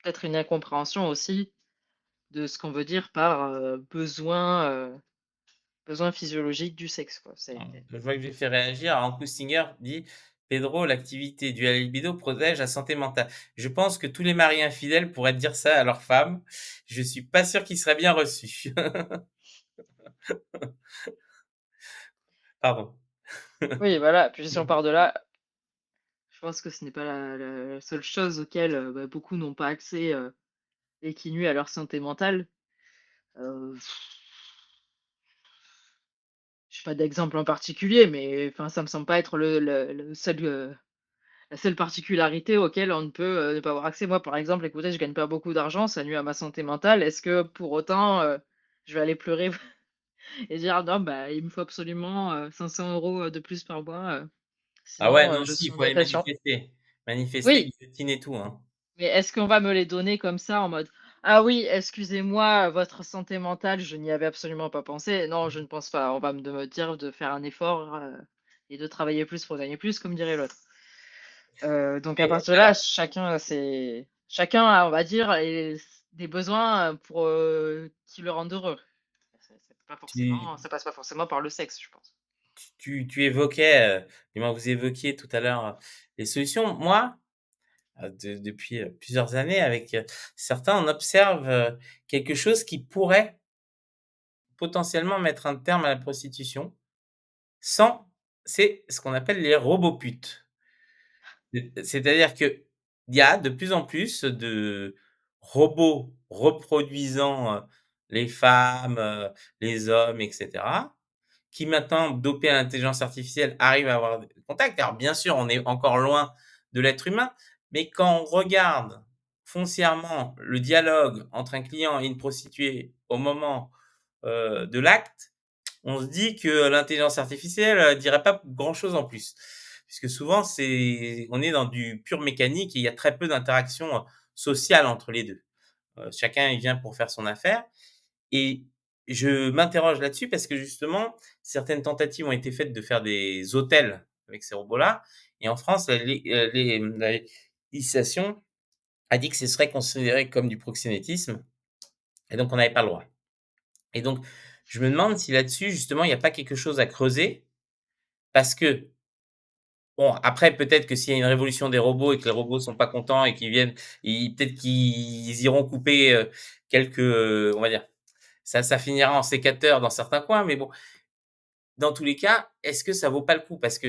peut-être une incompréhension aussi de ce qu'on veut dire par, besoin physiologique du sexe, quoi. C'est Alors, je vois que j'ai fait réagir. Ankou Stinger dit: «Pedro, l'activité due à la libido protège la santé mentale». Je pense que tous les maris infidèles pourraient dire ça à leur femme. Je suis pas sûr qu'ils seraient bien reçus. Pardon. oui, voilà, puis si on part de là, je pense que ce n'est pas la seule chose auquel, bah, beaucoup n'ont pas accès, et qui nuit à leur santé mentale. Heu, j'ai pas d'exemple en particulier, mais enfin, ça me semble pas être le seul, la seule particularité auquel on ne peut, ne pas avoir accès. Moi, par exemple, écoutez, je gagne pas beaucoup d'argent, ça nuit à ma santé mentale. Est-ce que pour autant, je vais aller pleurer et dire: «Non, bah, il me faut absolument, 500 € de plus par mois, Ah ouais, sinon, non, je si, suis il en faut aller dépression». manifester. Manifester, Oui, guillotine et tout, hein. mais est-ce qu'on va me les donner comme ça en mode: «Ah oui, excusez-moi, votre santé mentale, je n'y avais absolument pas pensé». Non, je ne pense pas. On va me dire de faire un effort, et de travailler plus pour gagner plus, comme dirait l'autre. Donc à Mais partir de là, chacun a, on va dire, des besoins, pour, qui le rendent heureux. C'est pas tu forcément ça passe pas forcément par le sexe, je pense. tu évoquais, du moins vous évoquiez tout à l'heure, les solutions. Moi, depuis, plusieurs années avec, certains, on observe, quelque chose qui pourrait potentiellement mettre un terme à la prostitution sans c'est ce qu'on appelle les robots putes. C'est-à-dire qu'il y a de plus en plus de robots reproduisant, les femmes, les hommes et cetera, qui maintenant, dopés à l'intelligence artificielle, arrivent à avoir des contacts. Alors bien sûr, on est encore loin de l'être humain, mais quand on regarde foncièrement le dialogue entre un client et une prostituée au moment, de l'acte, on se dit que l'intelligence artificielle, dirait pas grand-chose en plus. Puisque souvent on est dans du pur mécanique et il y a très peu d'interaction, sociale entre les 2. Chacun il vient pour faire son affaire et je m'interroge là-dessus parce que justement, certaines tentatives ont été faites de faire des hôtels avec ces robots-là et en France, la législation a dit que ce serait considéré comme du proxénétisme et donc on n'avait pas le droit. Et donc je me demande si là-dessus, justement, il n'y a pas quelque chose à creuser parce que bon, après peut-être que s'il y a une révolution des robots et que les robots sont pas contents et qu'ils viennent, peut-être qu'ils iront couper, quelques, on va dire, ça finira en sécateur dans certains coins, mais bon, dans tous les cas, est-ce que ça vaut pas le coup? Parce que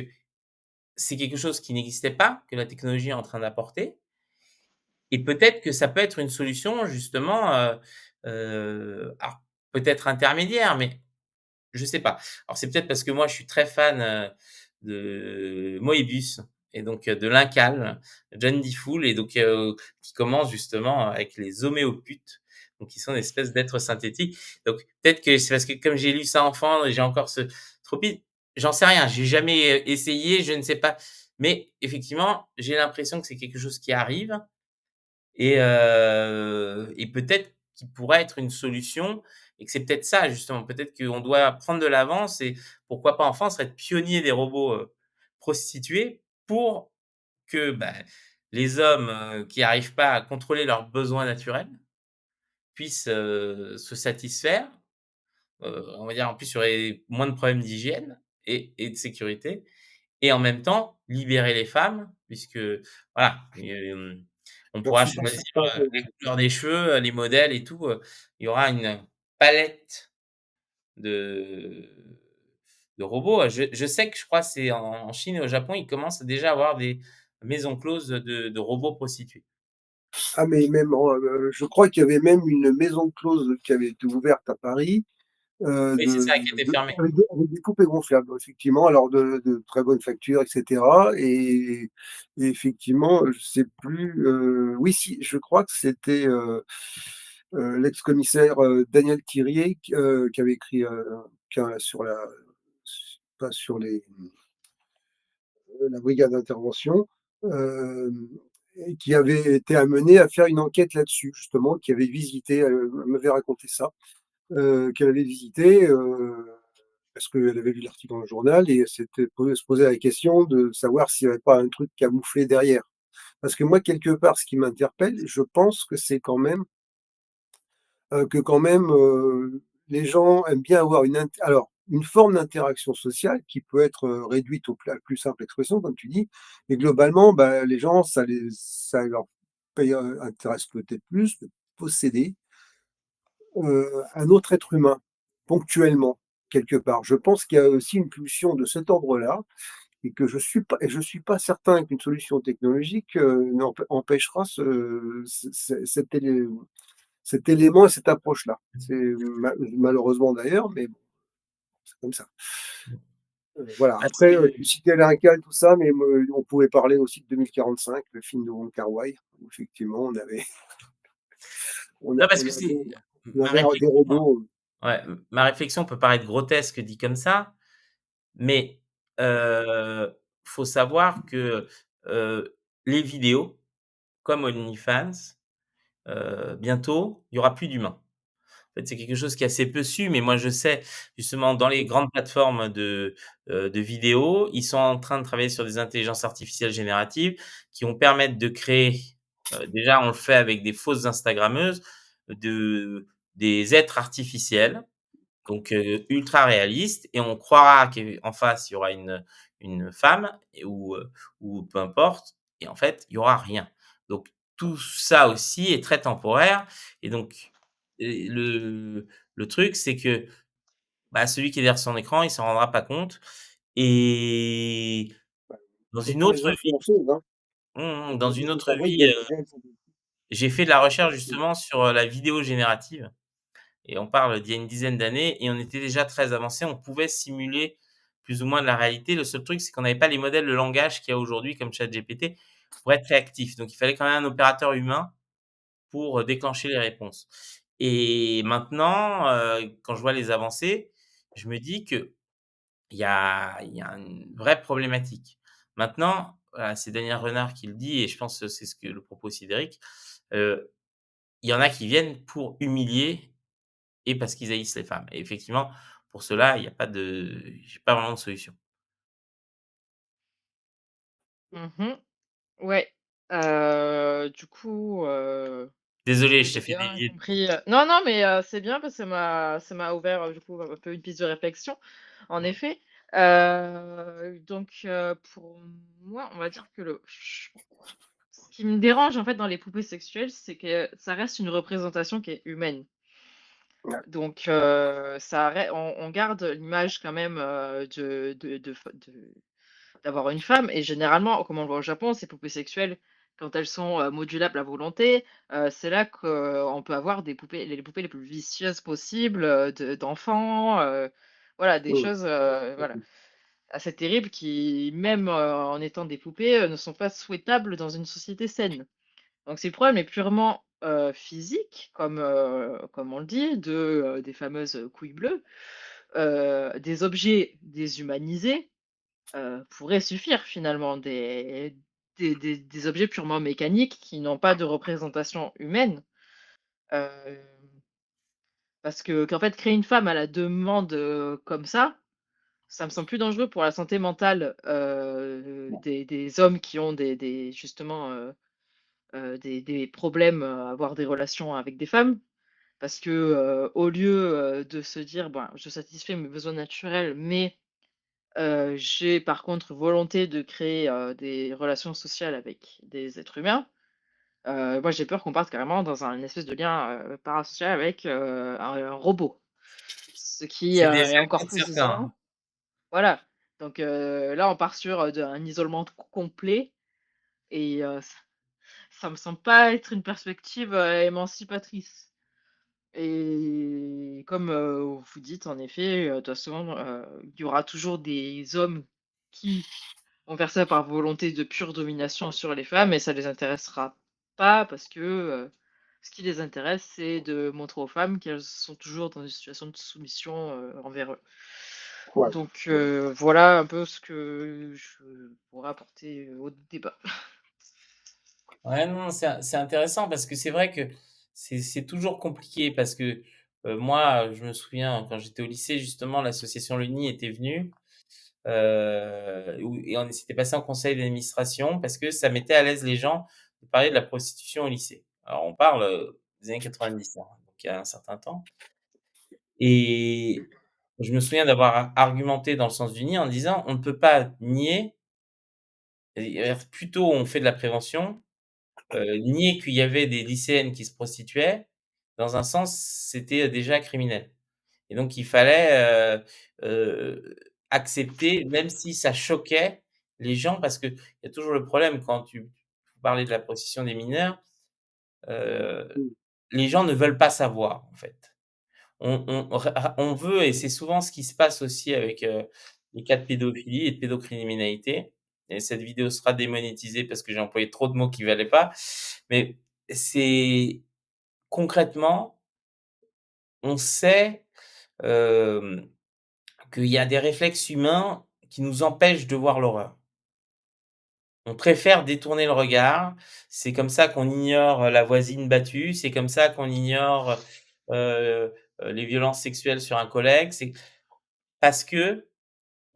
c'est quelque chose qui n'existait pas, que la technologie est en train d'apporter et peut-être que ça peut être une solution justement, alors peut-être intermédiaire, mais je sais pas. Alors c'est peut-être parce que moi je suis très fan, de Moebius et donc de l'Incal, John Diffoul et donc qui commence justement avec les homéoputes, donc qui sont une espèce d'êtres synthétiques. Donc peut-être que c'est parce que comme j'ai lu ça enfant et j'ai encore ce tropisme, j'en sais rien, j'ai jamais, essayé, je ne sais pas. Mais effectivement, j'ai l'impression que c'est quelque chose qui arrive et peut-être qu'il pourrait être une solution et que c'est peut-être ça justement, peut-être qu'on doit prendre de l'avance et pourquoi pas en France être pionnier des robots, prostituées pour que, bah, les hommes, qui arrivent pas à contrôler leurs besoins naturels puissent, se satisfaire on va dire, en plus, il y aurait moins de problèmes d'hygiène et de sécurité et en même temps, libérer les femmes puisque voilà, on pourra Merci pour choisir, cette synthèse. les couleurs des cheveux, les modèles et tout, il y aura une palette de de robots. Je sais que je crois c'est en Chine et au Japon, ils commencent déjà à avoir des maisons closes de robots prostituées. Ah mais même je crois qu'il y avait même une maison close qui avait été ouverte à Paris, Oui, c'est ça qui était fermé. avec des poupées gonflables, effectivement, alors de très bonne facture et cetera et effectivement, je sais plus, oui si, je crois que c'était, l'ex-commissaire, Daniel Thiriet qui avait écrit, qu'un sur la pas sur les la brigade d'intervention, hem et qui avait été amené à faire une enquête là-dessus justement, qui avait visité, elle m'avait raconté ça, qu'elle avait visité, parce qu'elle avait lu l'article dans le journal et elle s'était se posait la question de savoir s'il y avait pas un truc camouflé derrière. Parce que moi, quelque part, ce qui m'interpelle, je pense que c'est quand même, que quand même, les gens aiment bien avoir une forme d'interaction sociale qui peut être, réduite au la plus simple expression comme tu dis, mais globalement, bah, les gens ça leur intéresse peut-être plus de posséder, un autre être humain, ponctuellement, quelque part. Je pense qu'il y a aussi une pulsion de cet ordre-là et que je suis pas certain qu'une solution technologique, empêchera cet élément et cette approche-là. C'est malheureusement d'ailleurs, mais bon, c'est comme ça. Voilà, Ah après, c'est tu citais Lincoln, tout ça, mais me on pouvait parler aussi de 2045, le film de Wong Kar-wai, où effectivement non parce on que c'est avait ma des réflexion robots, ouais, ma réflexion peut paraître grotesque dit comme ça, mais faut savoir que, les vidéos comme OnlyFans, bientôt, il y aura plus d'humains. En fait, c'est quelque chose qui est assez peu su, mais moi je sais justement dans les grandes plateformes de vidéos, ils sont en train de travailler sur des intelligences artificielles génératives qui vont permettre de créer, déjà on le fait avec des fausses instagrammeuses, de des êtres artificiels donc ultra réaliste et on croira qu'en face, il y aura une femme et ou peu importe et en fait, il y aura rien. Donc tout ça aussi est très temporaire et donc et le truc, c'est que, bah, celui qui est derrière son écran, il s'en rendra pas compte et dans ce une sont les autre vie influenceuses, hein, dans une qui autre fabriquent vie, des modèles j'ai fait de la recherche justement sur, la vidéo générative. Et on parle d'il y a une dizaine d'années et on était déjà très avancé. On pouvait simuler plus ou moins de la réalité. Le seul truc, c'est qu'on n'avait pas les modèles de langage qu'il y a aujourd'hui comme ChatGPT pour être réactif. Donc il fallait quand même un opérateur humain pour, déclencher les réponses. Et maintenant, quand je vois les avancées, je me dis qu'il y a une vraie problématique. Maintenant, voilà, c'est Daniel Renard qui le dit et je pense que c'est ce que le propos aussi d'Éric, heu, il y en a qui viennent pour humilier et parce qu'ils haïssent les femmes et effectivement, pour cela, il y a pas de j'ai pas vraiment de solution. Mmh. Ouais, du coup, Désolé, oui, je t'ai j'ai fait bien dévier. compris, non, non, mais c'est bien parce que ça m'a ouvert, du coup, un peu une piste de réflexion, en effet. Donc pour moi, on va dire que le ch ce qui me dérange, en fait, dans les poupées sexuelles, c'est que ça reste une représentation qui est humaine. ouais, Donc ça ré on garde l'image quand même, de f de d'avoir une femme et généralement, comme on le voit au Japon, ces poupées sexuelles, quand elles sont, modulables à volonté, c'est là qu'on peut avoir des poupées les poupées les plus vicieuses possibles, d'enfants, voilà, des mmh, choses, tout à voilà, fait. assez terribles qui, même, en étant des poupées, ne sont pas souhaitables dans une société saine. Donc si le problème est purement, physique, comme on le dit, des fameuses, couilles bleues, des objets déshumanisés pourrait suffire finalement. Des objets purement mécaniques qui n'ont pas de représentation humaine. Hem, Parce que qu'en fait, créer une femme à la demande, comme ça me semble plus dangereux pour la santé mentale, des hommes qui ont des justement, des problèmes, à avoir des relations avec des femmes, Parce que, au lieu, de se dire: «Ben, je satisfais mes besoins naturels, mais j'ai par contre volonté de créer, des relations sociales avec des êtres humains», moi j'ai peur qu'on parte carrément dans un espèce de lien, parasocial avec, un robot. Ce qui, C'est déjà est le encore cas de plus certains, hein. isolant. Voilà, donc là on part sur, un isolement complet et ça me semble pas être une perspective, émancipatrice. Et comme, vous dites en effet, de toute façon, il y aura toujours des hommes qui vont faire ça par volonté de pure domination sur les femmes et ça les intéressera pas parce que, ce qui les intéresse, c'est de montrer aux femmes qu'elles sont toujours dans une situation de soumission, envers eux. Ouais. Donc voilà un peu ce que je pourrais apporter, au débat. Ouais, non, c'est intéressant parce que c'est vrai que c'est toujours compliqué parce que, moi, je me souviens quand j'étais au lycée justement l'association Leni était venue, où et on s'était passé en conseil d'administration parce que ça mettait à l'aise les gens de parler de la prostitution au lycée. Alors on parle, des années 90, hein, donc il y a un certain temps et je me souviens d'avoir argumenté dans le sens du nid en disant: «On ne peut pas nier et plutôt on fait de la prévention, nier qu'il y avait des lycéennes qui se prostituaient, dans un sens, c'était déjà criminel et donc il fallait, accepter, même si ça choquait les gens, parce qu'il y a toujours le problème quand tu parlais de la prostitution des mineurs, heu, Mmh. les gens ne veulent pas savoir, en fait. On veut et c'est souvent ce qui se passe aussi avec, les cas de pédophilie et de pédocriminalité et cette vidéo sera démonétisée parce que j'ai employé trop de mots qui valaient pas, mais c'est concrètement, on sait, hem, qu'il y a des réflexes humains qui nous empêchent de voir l'horreur. On préfère détourner le regard, c'est comme ça qu'on ignore la voisine battue, c'est comme ça qu'on ignore, les violences sexuelles sur un collègue, c'est parce que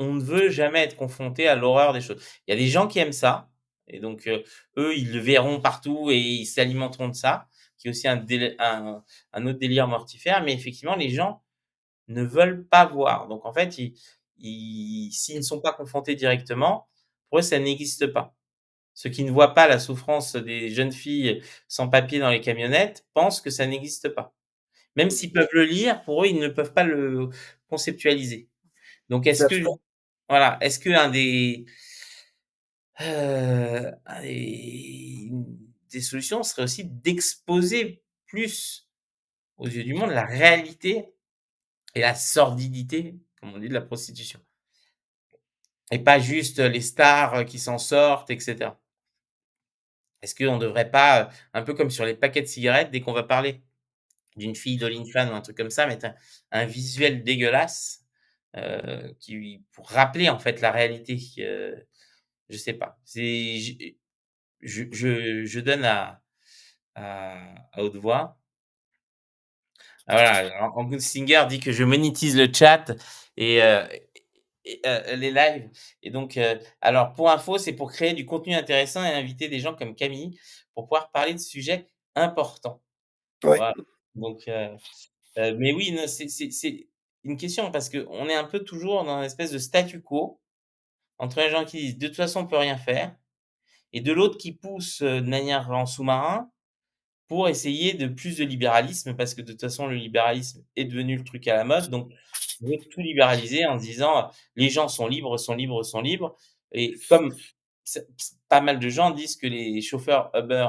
on ne veut jamais être confronté à l'horreur des choses. Il y a des gens qui aiment ça et donc eux, ils le verront partout et ils s'alimenteront de ça, qui est aussi un autre délire mortifère, mais effectivement, les gens ne veulent pas voir. Donc en fait, s'ils ne sont pas confrontés directement, pour eux, ça n'existe pas. Ceux qui ne voient pas la souffrance des jeunes filles sans papiers dans les camionnettes pensent que ça n'existe pas. Même Mmh. s'ils peuvent le lire, pour eux, ils ne peuvent pas le conceptualiser. Donc C'est abstrait. est-ce qu'un des solutions serait aussi d'exposer plus aux yeux du monde la réalité et la sordidité, comme on dit, de la prostitution et pas juste les stars, qui s'en sortent et cetera? Est-ce qu'on ne devrait pas, un peu comme sur les paquets de cigarettes, dès qu'on va parler d'une fille d'OnlyFans ou un truc comme ça, mettre un visuel dégueulasse, qui pour rappeler en fait la réalité, je sais pas. C'est je donne à haute voix. Ah voilà, Angus Singer dit que je monétise le chat et les lives et donc alors pour info, c'est pour créer du contenu intéressant et inviter des gens comme Camille pour pouvoir parler de sujets importants. Ouais. Voilà, donc mais oui, non, c'est une question parce qu'on est un peu toujours dans une espèce de statu quo entre les gens qui disent: «De toute façon, on peut rien faire» et de l'autre qui pousse, de manière en sous-marin pour essayer de plus de libéralisme parce que de toute façon le libéralisme est devenu le truc à la mode donc on veut tout libéraliser en se disant: «Les gens sont libres, sont libres, sont libres» et comme pas mal de gens disent que les chauffeurs Uber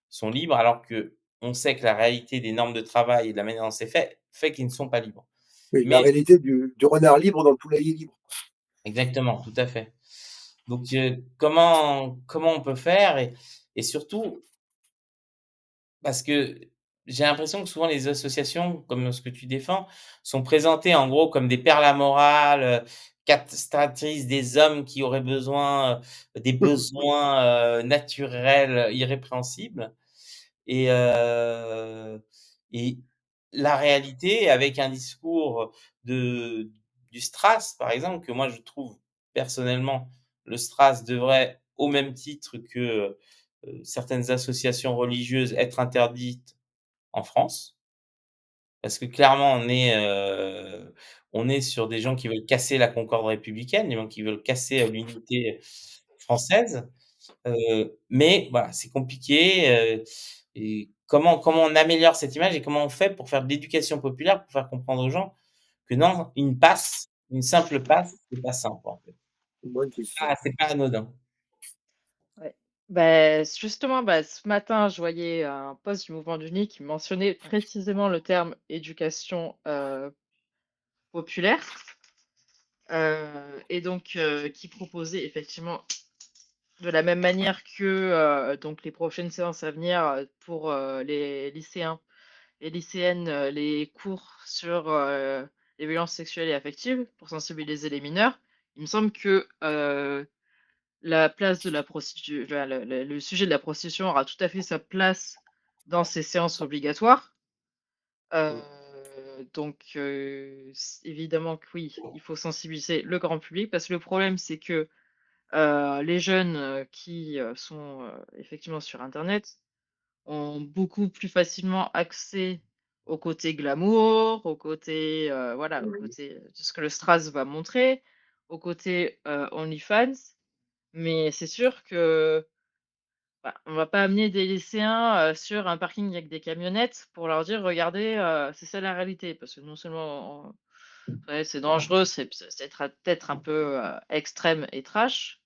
sont libres alors qu'on sait que la réalité des normes de travail et de la manière dont c'est fait qu'ils ne sont pas libres. Oui, la Mais réalité du renard libre dans le poulailler libre. exactement, tout à fait. Donc comment on peut faire et surtout parce que j'ai l'impression que souvent les associations comme ce que tu défends sont présentées en gros comme des perles à morale, castratrices des hommes qui auraient besoin, des besoins, naturels irrépréhensibles et et la réalité avec un discours de du STRAS par exemple, que moi je trouve personnellement le STRAS devrait au même titre que, certaines associations religieuses être interdites en France. parce que clairement on est sur des gens qui veulent casser la concorde républicaine, des gens qui veulent casser, l'unité française. Mais voilà, c'est compliqué, et comment on améliore cette image et comment on fait pour faire de l'éducation populaire, pour faire comprendre aux gens que non, une simple passe, c'est pas simple, en fait. Bonne question. C'est pas anodin. Ouais. Beh, justement, bah, ce matin, je voyais un post du Mouvement du Nid qui mentionnait précisément le terme éducation, populaire, et donc qui proposait effectivement de la même manière que, donc les prochaines séances à venir, pour, les lycéens et lycéennes, les cours sur, les violences sexuelles et affectives pour sensibiliser les mineurs. Il me semble que, la place de la prostitu enfin le sujet de la prostitution aura tout à fait sa place dans ces séances obligatoires. Mmh, Donc s évidemment que oui, il faut sensibiliser le grand public parce que le problème, c'est que, les jeunes, qui, sont, effectivement sur internet ont beaucoup plus facilement accès au côté glamour, au côté, voilà, au oui, côté de ce que le Strass va montrer, au côté, OnlyFans. Mais c'est sûr que, bah, on va pas amener des lycéens, sur un parking avec des camionnettes pour leur dire: «Regardez, c'est ça la réalité». Parce que non seulement ouais, c'est dangereux, c'est peut-être un peu, extrême et trash,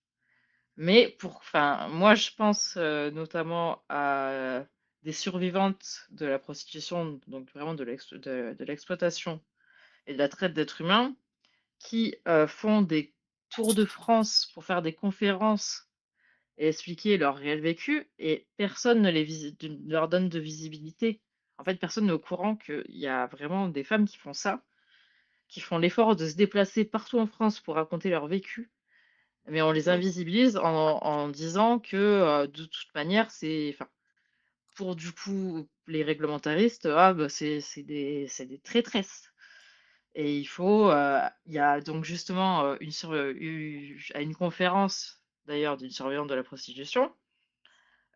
mais enfin, moi je pense, notamment à des survivantes de la prostitution, donc vraiment de l'exploitation et de la traite d'êtres humains qui, font des tours de France pour faire des conférences et expliquer leur réel vécu et personne ne leur donne de visibilité. En fait, personne n'est au courant qu'il y a vraiment des femmes qui font ça, qui font l'effort de se déplacer partout en France pour raconter leur vécu, mais on les mmh, invisibilise en disant que, de toute manière, c'est enfin, pour du coup les réglementaristes, ah bah, c'est des traîtresses et il y a donc justement, à une conférence d'ailleurs d'une surveillante de la prostitution.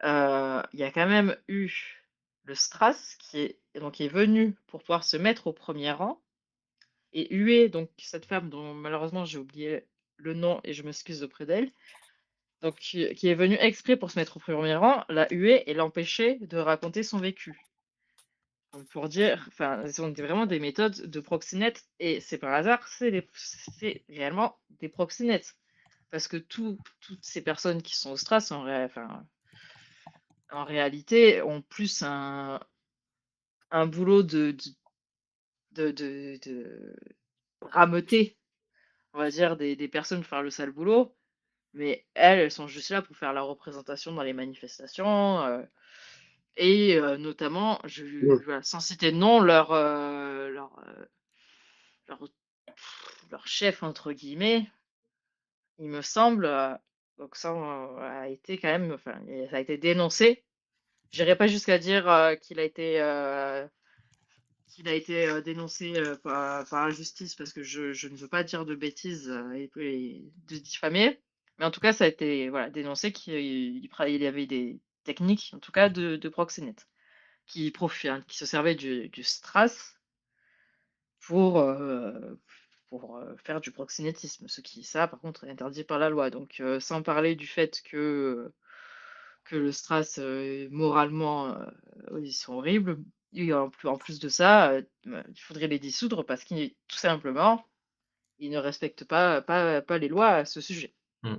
Il y a quand même eu le Strass qui est venu pour pouvoir se mettre au premier rang et huer donc cette femme dont malheureusement j'ai oublié le nom et je m'excuse auprès d'elle, donc qui est venue exprès pour se mettre au premier rang, la huer et l'empêcher de raconter son vécu. Donc pour dire enfin, ce sont vraiment des méthodes de proxénètes et c'est par hasard, c'est réellement des proxénètes. Parce que toutes ces personnes qui sont au Strass en réalité ont plus un boulot de rameuter, on va dire, des personnes pour faire le sale boulot, mais elles sont juste là pour faire la représentation dans les manifestations, et notamment, mmh, voilà, sans citer de nom, leur leur «chef» entre guillemets, il me semble, donc ça, a été quand même enfin, et ça a été dénoncé. J'irai pas jusqu'à dire, qu'il a été, dénoncé, par la justice parce que je ne veux pas dire de bêtises, et de diffamer. Mais en tout cas, ça a été, voilà, dénoncé qu'il y avait des techniques, en tout cas de proxénètes qui se servaient du Strass pour, faire du proxénétisme. Ça, par contre, est interdit par la loi. Donc, sans parler du fait que le Strass, moralement, ils sont horribles et en plus de ça, il faudrait les dissoudre parce qu'ils tout simplement, ils ne respectent pas les lois à ce sujet. Mmh.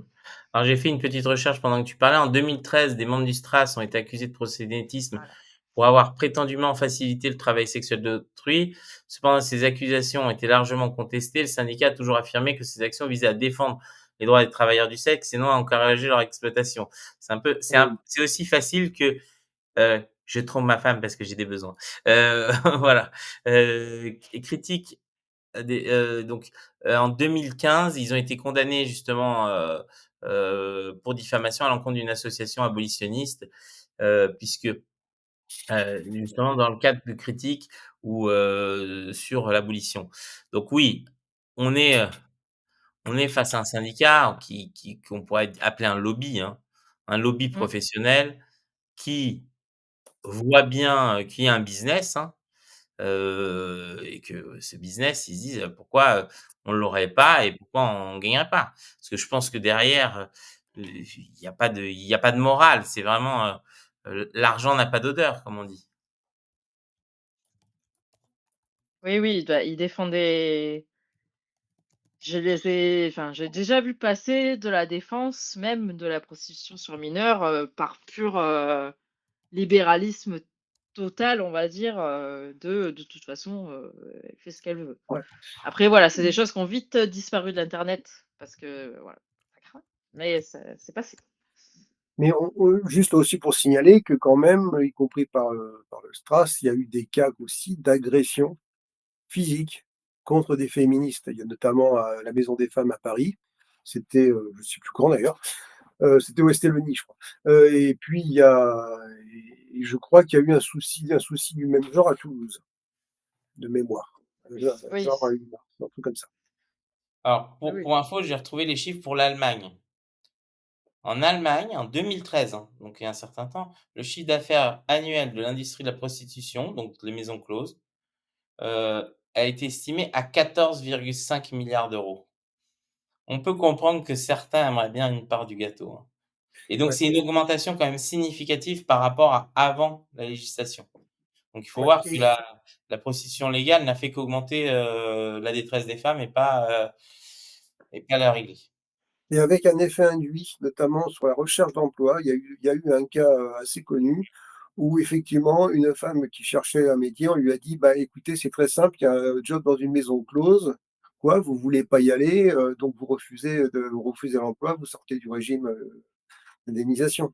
Alors j'ai fait une petite recherche pendant que tu parlais. En 2013, des membres du STRAS ont été accusés de proxénétisme Voilà. pour avoir prétendument facilité le travail sexuel d'autrui. Cependant, ces accusations ont été largement contestées. Le syndicat a toujours affirmé que ces actions visaient à défendre les droits des travailleurs du sexe et non à encourager leur exploitation. mmh, C'est aussi facile que, je trompe ma femme parce que j'ai des besoins. Voilà, et critique des donc en 2015, ils ont été condamnés justement, pour diffamation à l'encontre d'une association abolitionniste, puisque, justement dans le cadre de critiques ou, sur l'abolition. Donc oui, on est, heu, on est face à un syndicat qu'on pourrait appeler un lobby, hein, un lobby Mmh, professionnel qui voit bien, qu'il y a un business, hein. et que ce business, ils se disent: «Pourquoi, on l'aurait pas et pourquoi on gagnerait pas?» Parce que je pense que derrière, il y a pas de morale, c'est vraiment, l'argent n'a pas d'odeur, comme on dit. Oui, oui, bah, ils défendaient je les ai enfin, j'ai déjà vu passer de la défense, même de la prostitution sur mineurs, par pur, libéralisme total, on va dire, de toute façon, elle fait ce qu'elle veut. Ouais. Après voilà, c'est des choses qui ont vite disparu de l'internet parce que voilà, ça craint, mais ça c'est passé. Mais juste aussi pour signaler que quand même, y compris par le Stras, il y a eu des cas aussi d'agression physique contre des féministes. Il y a notamment à la Maison des Femmes à Paris. C'était, je ne sais plus quand d'ailleurs, c'était au Estéveny, je crois. Et puis il y a et je crois qu'il y a eu un souci du même genre à Toulouse, de mémoire. Oui, oui, Genre, un truc comme ça. Alors oui, pour oui. pour info, j'ai retrouvé les chiffres pour l'Allemagne. En Allemagne, en 2013, hein, donc il y a un certain temps, le chiffre d'affaires annuel de l'industrie de la prostitution, donc les maisons closes, a été estimé à 14,5 milliards d'euros. On peut comprendre que certains aimeraient bien une part du gâteau, hein, et donc Ouais, c'est une augmentation quand même significative par rapport à avant la législation. Donc il faut ouais. voir que la prostitution légale n'a fait qu'augmenter, la détresse des femmes et pas la régler. Et avec un effet induit, notamment sur la recherche d'emploi. Il y a eu un cas, assez connu où effectivement une femme qui cherchait un métier, on lui a dit: «Bah, écoutez, c'est très simple, il y a un job dans une maison close. Quoi, vous voulez pas y aller, donc vous refusez l'emploi, vous sortez du régime, d'indemnisation».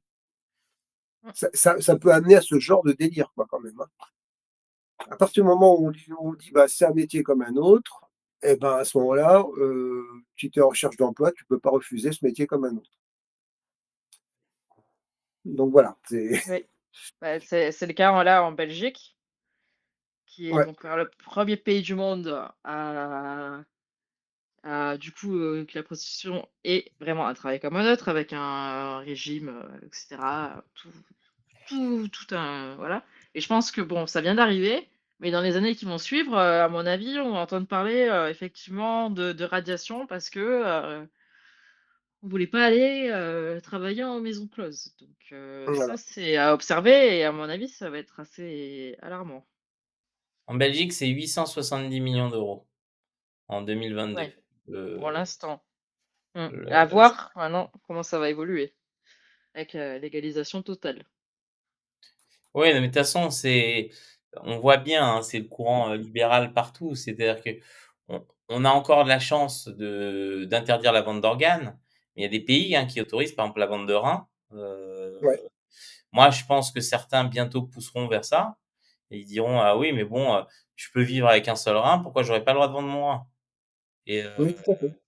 Mmh. Ça peut amener à ce genre de délire quoi quand même, hein. À partir du moment où on dit: «Bah, c'est un métier comme un autre», et ben, à ce moment-là, si tu es en recherche d'emploi, tu peux pas refuser ce métier comme un autre. Donc voilà, c'est Oui, bah, c'est le cas, là, en Belgique, qui est ouais, donc, le premier pays du monde du coup, que la prostitution est vraiment un travail comme un autre avec un régime, et cetera, tout un voilà et je pense que bon, ça vient d'arriver, mais dans les années qui vont suivre, à mon avis, on va entendre parler, effectivement de radiation parce que, on voulait pas aller, travailler en maison close donc ça, voilà. c'est à observer et à mon avis, ça va être assez alarmant. En Belgique, c'est 870 millions d'euros en 2022. Ouais, pour Heu, l'instant. À le voir maintenant comment ça va évoluer avec la légalisation totale. Ouais, non, mais de toute façon, on voit bien, hein, c'est le courant, libéral partout. C'est-à-dire qu'on a encore de la chance d'interdire la vente d'organes, mais il y a des pays, hein, qui autorisent, par exemple, la vente de reins. Ouais, Moi, je pense que certains bientôt pousseront vers ça et ils diront: «Ah oui, mais bon, je peux vivre avec un seul rein, pourquoi j'aurais pas le droit de vendre mon rein?» et oui, tout à fait.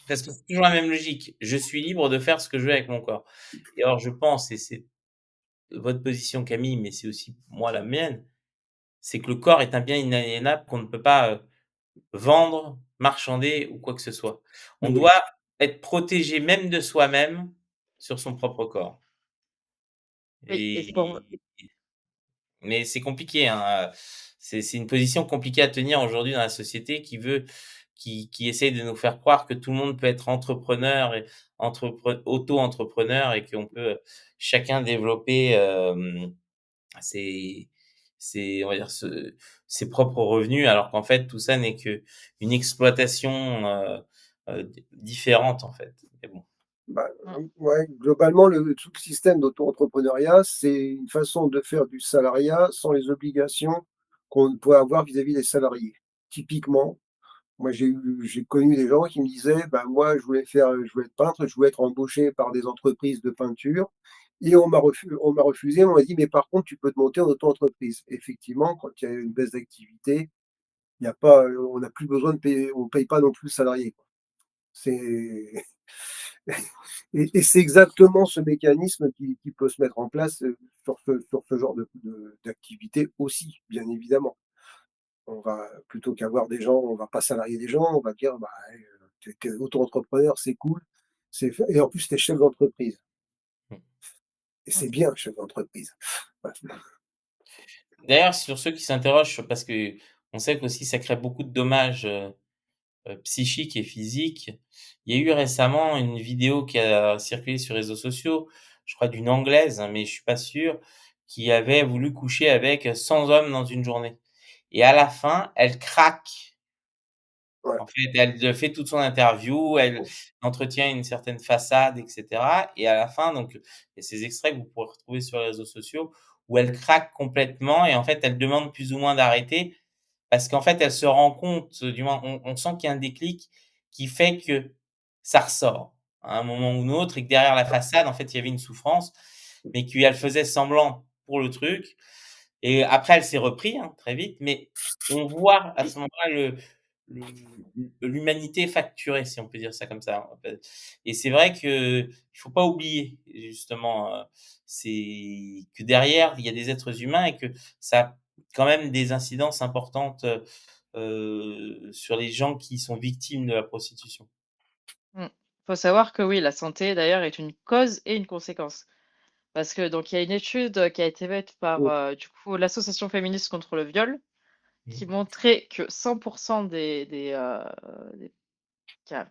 parce que c'est toujours la même logique. Je suis libre de faire ce que je veux avec mon corps et alors je pense et c'est votre position Camille, mais c'est aussi moi la mienne, c'est que le corps est un bien inaliénable qu'on ne peut pas, vendre, marchander ou quoi que ce soit. On Oui, doit être protégé même de soi-même sur son propre corps Oui et c'est pour et mais c'est compliqué, hein, c'est une position compliquée à tenir aujourd'hui dans la société qui essaye de nous faire croire que tout le monde peut être entrepreneur et auto-entrepreneur et qu'on peut, chacun développer, ses on va dire ses propres revenus alors qu'en fait tout ça n'est qu'une exploitation, différente en fait. Mais bon. bah, mmh, ouais, globalement, tout le système d'auto-entrepreneuriat, c'est une façon de faire du salariat sans les obligations qu'on pourrait avoir vis-à-vis des salariés. Typiquement, moi, j'ai connu des gens qui me disaient: «Bah, moi, je voulais être peintre, je voulais être embauché par des entreprises de peinture et on m'a refusé, on m'a dit: "Mais par contre, tu peux te monter en auto-entreprise"». Effectivement, quand il y a une baisse d'activité, il y a pas, on n'a plus besoin de payer, on paye pas non plus le salarié, quoi. C'est et c'est exactement ce mécanisme qui peut se mettre en place, sur ce genre d'activité aussi, bien évidemment. On va plutôt qu'avoir des gens, on va pas salarier des gens, on va dire: «Bah, tu es auto-entrepreneur, c'est cool, et en plus tu es chef d'entreprise» et mmh. c'est bien chef d'entreprise. Ouais. D'ailleurs, sur ceux qui s'interrogent, parce qu'on sait qu'aussi ça crée beaucoup de dommages, psychiques et physiques. Il y a eu récemment une vidéo qui a circulé sur les réseaux sociaux, je crois d'une Anglaise, hein, mais je suis pas sûr, qui avait voulu coucher avec 100 hommes dans une journée et à la fin, elle craque. Ouais. En fait, elle fait toute son interview, elle entretient une certaine façade et cetera et à la fin donc, il y a ces extraits que vous pourrez retrouver sur les réseaux sociaux où elle craque complètement et en fait, elle demande plus ou moins d'arrêter parce qu'en fait, elle se rend compte, du moins on sent qu'il y a un déclic qui fait que ça ressort à un moment ou un autre et que derrière la façade, en fait, il y avait une souffrance, mais qu'elle faisait semblant pour le truc et après elle s'est repris, hein, très vite, mais on voit à ce moment-là le l'humanité facturée, si on peut dire ça comme ça, en fait et c'est vrai qu'il faut pas oublier justement, c'est que derrière, il y a des êtres humains et que ça a quand même des incidences importantes, sur les gens qui sont victimes de la prostitution. Mmh. Faut savoir que oui, la santé d'ailleurs est une cause et une conséquence. Parce que donc il y a une étude, qui a été faite par, Mmh. du coup, l'association féministe contre le viol, Mmh. qui montrait que 100 des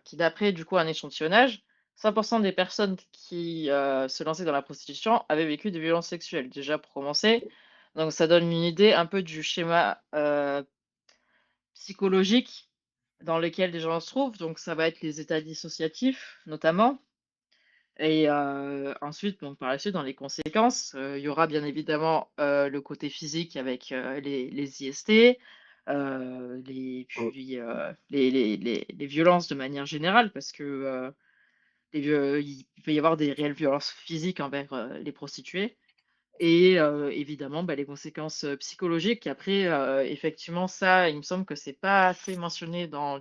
qui d'après du coup un échantillonnage, 100 des personnes qui, se lançaient dans la prostitution avaient vécu des violences sexuelles, déjà pour commencer. Donc ça donne une idée un peu du schéma, psychologique dans lequel les gens se trouvent. Donc ça va être les états dissociatifs notamment et ensuite, donc par la suite dans les conséquences, il y aura bien évidemment, le côté physique avec, les IST, les Mmh. puis, les violences de manière générale parce que, il peut y avoir des réelles violences physiques envers, les prostituées et évidemment, bah, les conséquences, psychologiques. Après, effectivement ça, il me semble que c'est pas assez mentionné dans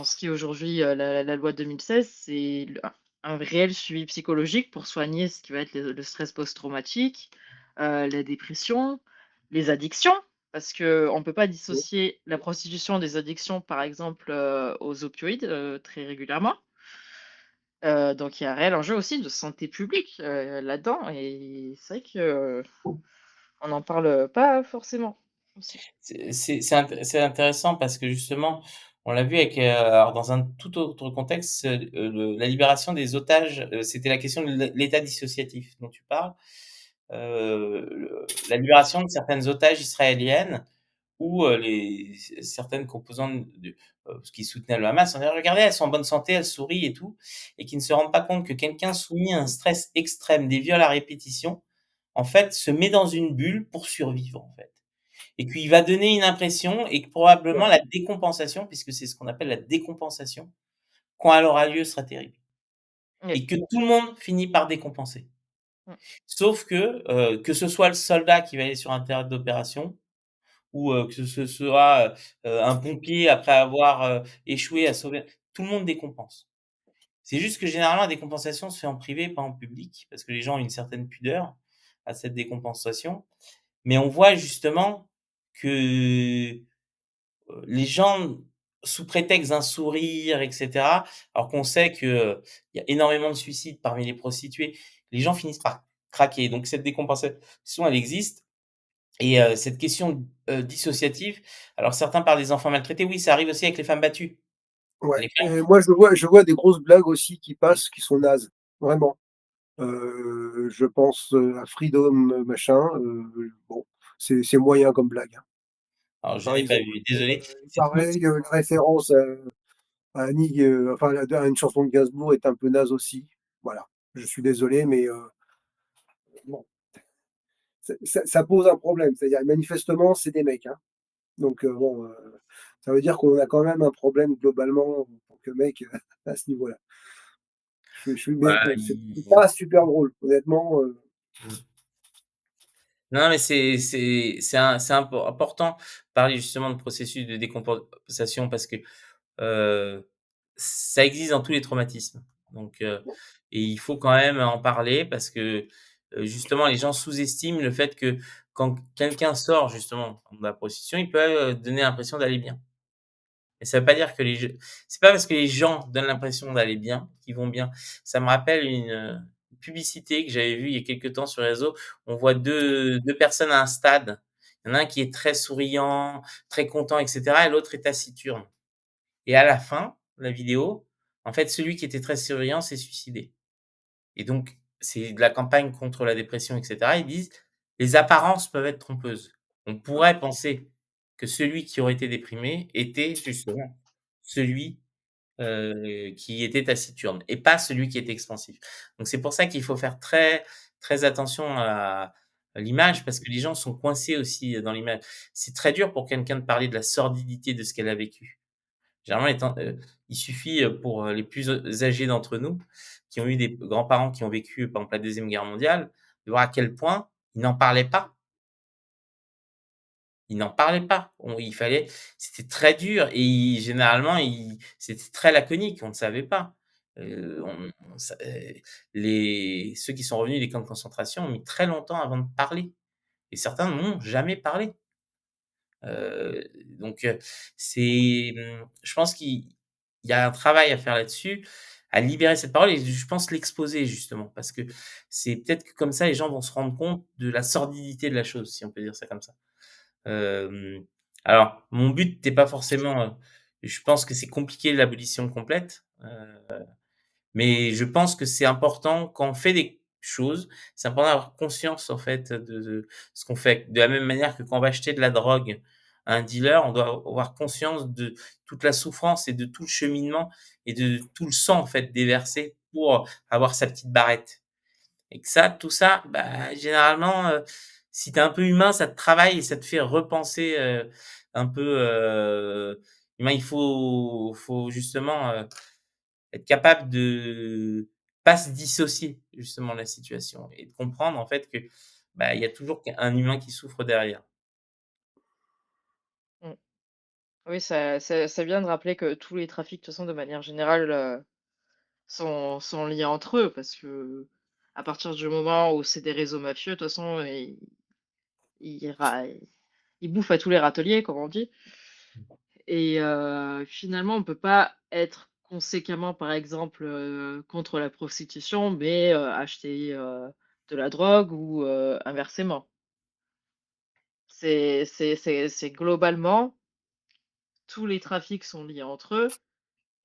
ce qui est aujourd'hui, la loi de 2016, c'est un réel suivi psychologique pour soigner ce qui va être le stress post-traumatique, la dépression, les addictions, parce qu'on ne peut pas Mmh. dissocier la prostitution des addictions, par exemple, aux opioïdes, très régulièrement. Donc il y a un réel enjeu aussi de santé publique, là-dedans et c'est vrai que on n'en parle pas forcément aussi. C'est intéressant parce que justement, on l'a vu avec, alors dans un tout autre contexte, le la libération des otages, c'était la question de l'état dissociatif dont tu parles. La libération de certaines otages israéliennes où, les certaines composantes de ce qui soutenaient le Hamas, on dit: «Regardez, elles sont en bonne santé, elles sourient et tout» et qui ne se rendent pas compte que quelqu'un soumis à un stress extrême, des viols à répétition, en fait, se met dans une bulle pour survivre, en fait et qu'il va donner une impression et que Ouais. probablement la décompensation, puisque c'est ce qu'on appelle la décompensation, quand elle aura lieu, sera terrible Oui. et que tout le monde finit par décompenser. Mmh. Sauf que ce soit le soldat qui va aller sur un théâtre d'opération ou que ce soit, un pompier après avoir, échoué à sauver tout le monde décompense. C'est juste que généralement la décompensation se fait en privé, pas en public, parce que les gens ont une certaine pudeur à cette décompensation. Mais on voit justement que les gens, sous prétexte d'un sourire et cetera, alors qu'on sait que, il y a énormément de suicides parmi les prostituées, les gens finissent par craquer. Donc cette décompensation, elle existe et cette question, dissociative, alors certains parlent des enfants maltraités, oui, ça arrive aussi avec les femmes battues. Ouais Les et femmes moi je vois des grosses blagues aussi qui passent, qui sont nazes, vraiment. Je pense, à Freedom, machin, bon, c'est moyen comme blague, hein, alors je par n'ai pas exemple. vu, désolé, c'est trop Pareil, la référence à Annie, enfin à une chanson de Gainsbourg est un peu naze aussi. Voilà, je suis désolé mais bon, ça pose un problème. C'est-à-dire manifestement, c'est des mecs, hein, donc bon, ça veut dire qu'on a quand même un problème globalement en tant que mec, à ce niveau-là. Je suis mais bah, bon, c'est pas super drôle, honnêtement, non, mais c'est important de parler justement de processus de décompensation parce que, ça existe dans tous les traumatismes. Donc, et il faut quand même en parler parce que, justement les gens sous-estiment le fait que quand quelqu'un sort justement de la prostitution, il peut, donner l'impression d'aller bien. Et ça veut pas dire que c'est pas parce que les gens donnent l'impression d'aller bien qu'ils vont bien. Ça me rappelle une publicité que j'avais vue il y a quelque temps sur les réseaux. On voit deux personnes à un stade. Il y en a un qui est très souriant, très content et cetera et l'autre est taciturne et à la fin, la vidéo, en fait, celui qui était très souriant s'est suicidé et donc c'est de la campagne contre la dépression et cetera. Ils disent: «Les apparences peuvent être trompeuses». On pourrait penser que celui qui aurait été déprimé était justement celui qui était taciturne et pas celui qui était expansif. Donc c'est pour ça qu'il faut faire très, très attention à l'image parce que les gens sont coincés aussi dans l'image. C'est très dur pour quelqu'un de parler de la sordidité de ce qu'elle a vécu. Généralement il suffit, pour, les plus âgés d'entre nous, qui ont eu des grands-parents qui ont vécu, par exemple, la 2e Guerre mondiale, de voir à quel point ils n'en parlaient pas. Ils n'en parlaient pas. Il fallait c'était très dur et généralement, c'était très laconique, on ne savait pas. On sa les ceux qui sont revenus des camps de concentration ont mis très longtemps avant de parler et certains n'ont jamais parlé. Donc je pense qu'il y a un travail à faire là-dessus, à libérer cette parole et je pense l'exposer justement parce que c'est peut-être que comme ça les gens vont se rendre compte de la sordidité de la chose, si on peut dire ça comme ça. Hem, alors mon but n'est pas forcément, je pense que c'est compliqué l'abolition complète, mais je pense que c'est important quand on fait des choses, c'est important d'avoir conscience en fait de ce qu'on fait. De la même manière que quand on va acheter de la drogue à un dealer, on doit avoir conscience de toute la souffrance et de tout le cheminement et de tout le sang en fait déversé pour avoir sa petite barrette. Et que ça, tout ça, bah, généralement, si tu es un peu humain, ça te travaille et ça te fait repenser, un peu, ben, il faut justement, être capable de pas se dissocier justement de la situation et de comprendre en fait que, bah, il y a toujours un humain qui souffre derrière. Mmh. Oui, ça vient de rappeler que tous les trafics, de toute façon, de manière générale, sont liés entre eux parce que à partir du moment où c'est des réseaux mafieux, de toute façon, ils ra ils bouffent à tous les râteliers, comme on dit et finalement, on peut pas être conséquemment, par exemple, contre la prostitution, mais acheter, de la drogue ou inversement. C'est globalement, tous les trafics sont liés entre eux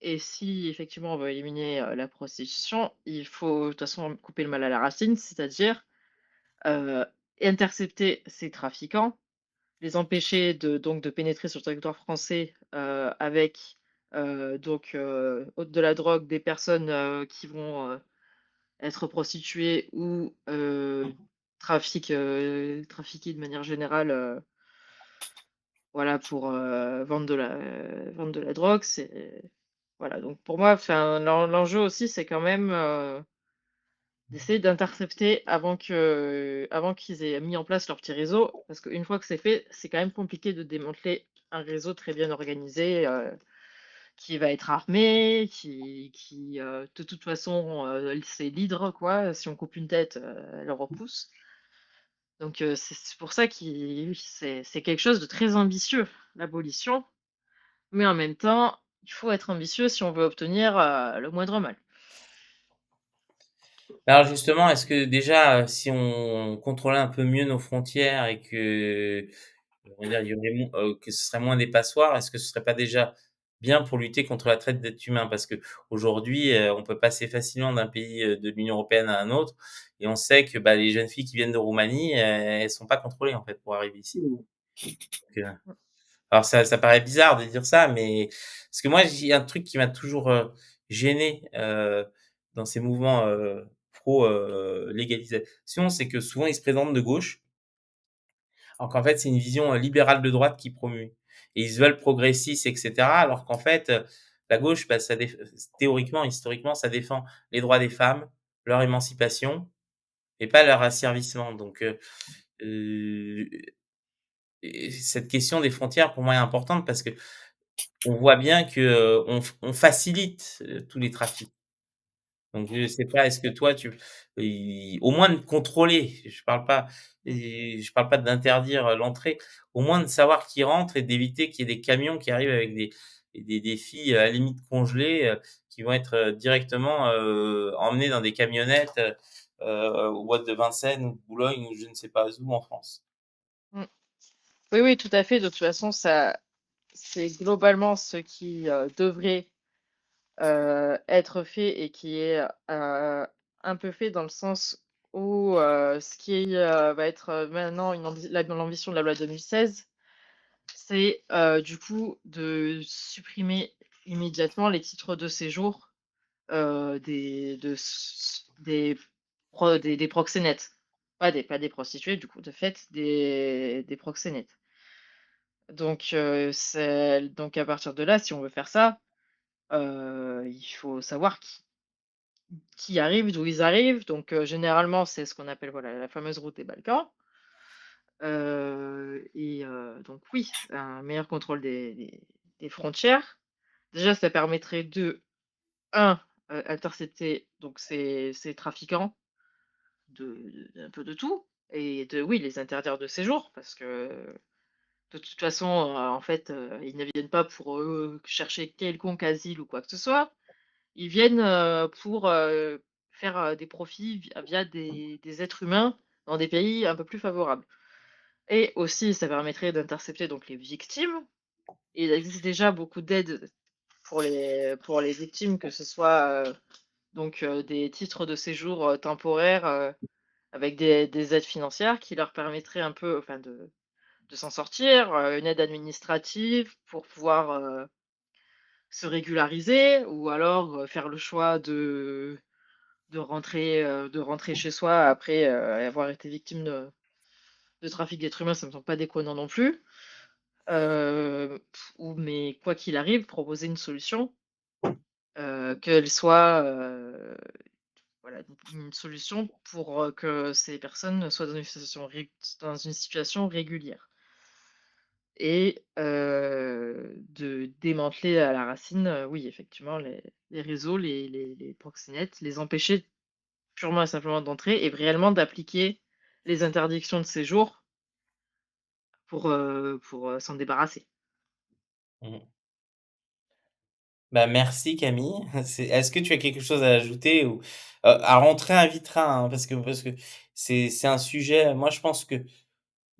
et si effectivement on veut éliminer, la prostitution, il faut de toute façon couper le mal à la racine, c'est-à-dire, heu, intercepter ces trafiquants, les empêcher de pénétrer sur le territoire français, avec, de la drogue, des personnes, qui vont, être prostituées ou, trafiquer de manière générale, voilà pour, vendre de la drogue, c'est voilà donc pour moi, enfin l'enjeu aussi c'est quand même, d'essayer d'intercepter avant qu'ils aient mis en place leur petit réseau. Parce qu'une fois que c'est fait, c'est quand même compliqué de démanteler un réseau très bien organisé, qui va être armé, de toute façon, c'est l'hydre quoi, si on coupe une tête, elle repousse. Donc c'est pour ça qu'il oui, c'est quelque chose de très ambitieux, l'abolition, mais en même temps, il faut être ambitieux si on veut obtenir, le moindre mal. Alors justement, est-ce que déjà, si on contrôlait un peu mieux nos frontières et que, on va dire, il y aurait que ce serait moins des passoires, est-ce que ce serait pas déjà bien pour lutter contre la traite d'êtres humains? Parce qu'aujourd'hui, on peut passer facilement d'un pays, de l'Union européenne à un autre et on sait que, bah, les jeunes filles qui viennent de Roumanie, elles sont pas contrôlées, en fait, pour arriver ici. Donc, alors ça paraît bizarre de dire ça, mais parce que moi, j'ai un truc qui m'a toujours, gêné, dans ces mouvements, pro, légalisation, c'est que souvent ils se présentent de gauche, alors qu'en fait c'est une vision, libérale de droite qui promue et ils se veulent progressistes et cetera, alors qu'en fait, la gauche, bah, théoriquement, historiquement, ça défend les droits des femmes, leur émancipation et pas leur asservissement donc heu et cette question des frontières pour moi est importante parce que on voit bien que, on facilite, tous les trafics. Donc je sais pas, est-ce que toi au moins de contrôler, Mmh. je parle pas d'interdire, l'entrée, au moins de savoir qui rentre et d'éviter qu'il y ait des camions qui arrivent avec des filles, à la limite congelées, qui vont être, directement, emmenées dans des camionnettes, aux boîtes de Vincennes ou de Boulogne ou je ne sais pas où en France. Mmh. Oui, oui, tout à fait. De toute façon, ça c'est globalement ce qui, devrait, être fait et qui est, un peu fait dans le sens où, ce qui, va être, maintenant une l'ambition de la loi 2016, c'est, du coup, de supprimer immédiatement les titres de séjour, des proxénètes. Pas des prostituées, du coup, de fait, des proxénètes. Donc à partir de là, si on veut faire ça, il faut savoir qui arrive, d'où ils arrivent. Donc généralement, c'est ce qu'on appelle, voilà, la fameuse route des Balkans. Donc oui, un meilleur contrôle des frontières. Déjà, ça permettrait de un intercepter donc ces trafiquants un peu de tout et oui, les interdire de séjour parce que de toute façon, en fait, ils ne viennent pas pour, chercher quelconque asile ou quoi que ce soit. Ils viennent, pour, faire, des profits via des êtres humains dans des pays un peu plus favorables et aussi ça permettrait d'intercepter donc les victimes. Il existe déjà beaucoup d'aides pour les victimes, que ce soit, des titres de séjour, temporaires, avec des aides financières qui leur permettraient un peu enfin de s'en sortir, une aide administrative pour pouvoir, se régulariser ou alors, faire le choix de rentrer chez soi après, avoir été victime de trafic d'êtres humains, ça me semble pas déconnant non plus. Mais quoi qu'il arrive, proposer une solution, qu'elle soit, voilà, une solution pour, que ces personnes soient dans une situation régulière et de démanteler à la racine, oui, effectivement, les réseaux, les proxénètes, les empêcher purement et simplement d'entrer et réellement d'appliquer les interdictions de séjour pour s'en débarrasser. Mmh. Bah, merci Camille. Est-ce que tu as quelque chose à ajouter ou alors on te réinvitera, hein, parce que c'est un sujet moi je pense que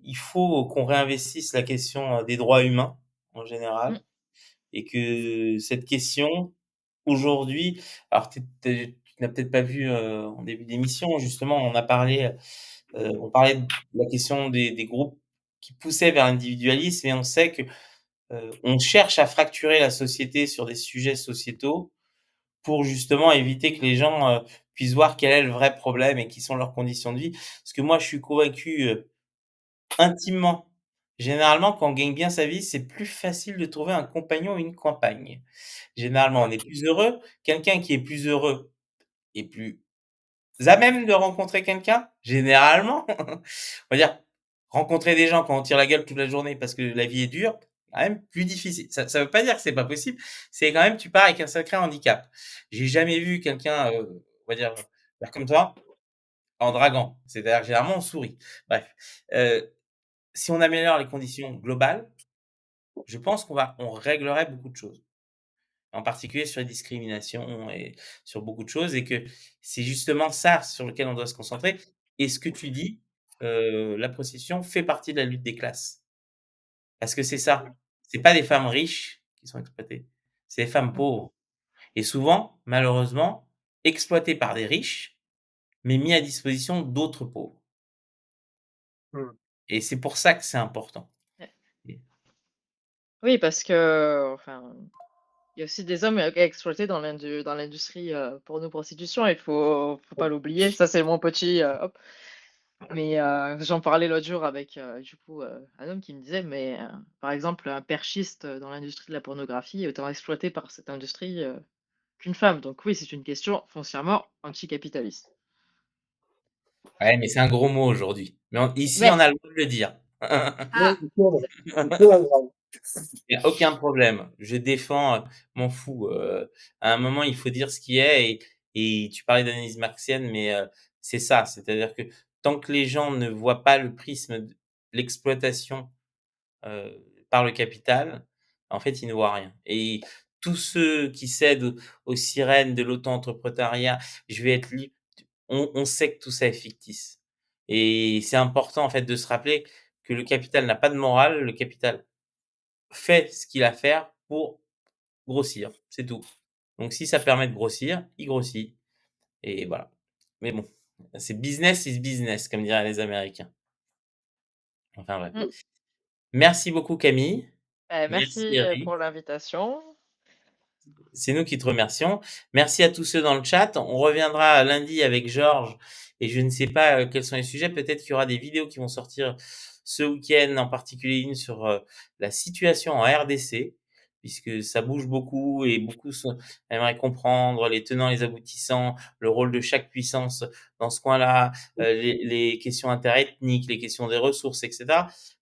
il faut qu'on réinvestisse la question, des droits humains en Mmh, général et que cette question aujourd'hui alors tu n'as peut-être pas vu, en début d'émission justement on parlait de la question des groupes qui poussaient vers l'individualisme et on sait que, on cherche à fracturer la société sur des sujets sociétaux pour justement éviter que les gens, puissent voir quel est le vrai problème et qui sont leurs conditions de vie. Parce que moi, je suis convaincu, intimement, généralement, quand on gagne bien sa vie, c'est plus facile de trouver un compagnon ou une compagne. Généralement, on est plus heureux. Quelqu'un qui est plus heureux est plus à même de rencontrer quelqu'un, généralement. On va dire, rencontrer des gens quand on tire la gueule toute la journée parce que la vie est dure, c'est quand même plus difficile. Ça veut pas dire que c'est pas possible, c'est quand même tu pars avec un sacré handicap. J'ai jamais vu quelqu'un, on va dire, faire comme toi, en draguant. C'est-à-dire que généralement on sourit. Bref, heu, si on améliore les conditions globales, je pense on réglerait beaucoup de choses. En particulier sur les discriminations et sur beaucoup de choses et que c'est justement ça sur lequel on doit se concentrer et ce que tu dis, la prostitution fait partie de la lutte des classes. Parce que c'est ça, c'est pas des femmes riches qui sont exploitées, c'est des femmes mmh, pauvres et souvent, malheureusement, exploitées par des riches, mais mis à disposition d'autres pauvres Mmh. et c'est pour ça que c'est important. ouais. Et Oui, parce que, enfin, il y a aussi des hommes, exploités dans l'industrie, porno-prostitution, il faut pas l'oublier. Ça, c'est mon petit, hop. Mais j'en parlais l'autre jour avec, du coup, un homme qui me disait: «Mais par exemple, un perchiste, dans l'industrie de la pornographie est autant exploité par cette industrie, qu'une femme». Donc oui, c'est une question foncièrement anticapitaliste. ouais, mais c'est un gros mot aujourd'hui. Mais ici, on Mais a le droit de le dire. Ouais, ah! c'est pas grave. Il y a aucun problème. Je défends, m'en fous, à un moment, il faut dire ce qui est et tu parlais d'analyse marxienne, mais c'est ça. C'est-à-dire que tant que les gens ne voient pas le prisme de l'exploitation, par le capital, en fait, ils ne voient rien et tous ceux qui cèdent aux sirènes de l'auto-entrepreneuriat, je vais être libre. on sait que tout ça est fictif et c'est important, en fait, de se rappeler que le capital n'a pas de morale, le capital fait ce qu'il a à faire pour grossir, c'est tout. Donc si ça permet de grossir, il grossit et voilà. Mais bon, c'est business is business comme diraient les Américains. Enfin bref. Mmh. Merci beaucoup Camille. Merci Merci, Eric. pour l'invitation. C'est nous qui te remercions. Merci à tous ceux dans le chat. On reviendra lundi avec Georges et je ne sais pas quels sont les sujets. Peut-être qu'il y aura des vidéos qui vont sortir ce week-end, en particulier une sur la situation en RDC, puisque ça bouge beaucoup et aimeraient comprendre les tenants, les aboutissants, le rôle de chaque puissance dans ce coin-là, les questions interethniques, les questions des ressources, etc.,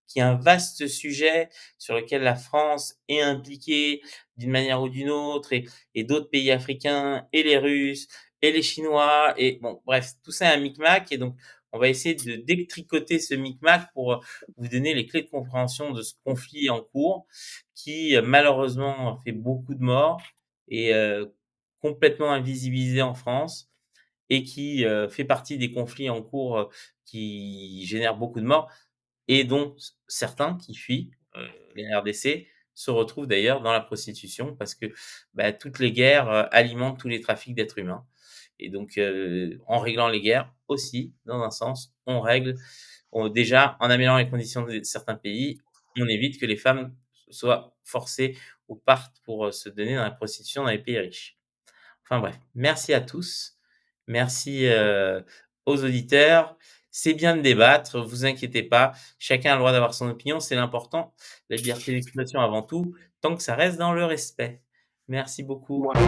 qui est un vaste sujet sur lequel la France est impliquée d'une manière ou d'une autre et d'autres pays africains et les Russes et les Chinois et bon bref, tout ça est un micmac et donc on va essayer de détricoter ce micmac pour vous donner les clés de compréhension de ce conflit en cours qui malheureusement fait beaucoup de morts et complètement invisibilisé en France et qui fait partie des conflits en cours qui génèrent beaucoup de morts et dont certains qui fuient les RDC se retrouvent d'ailleurs dans la prostitution parce que, bah, toutes les guerres, alimentent tous les trafics d'êtres humains et donc en réglant les guerres aussi, dans un sens, déjà en améliorant les conditions de certains pays, on évite que les femmes soient forcées ou partent pour, se donner dans la prostitution dans les pays riches. Enfin bref, merci à tous. Merci, aux auditeurs. C'est bien de débattre, vous inquiétez pas. Chacun a le droit d'avoir son opinion, c'est l'important. La liberté d'expression avant tout, tant que ça reste dans le respect. Merci beaucoup. Voilà.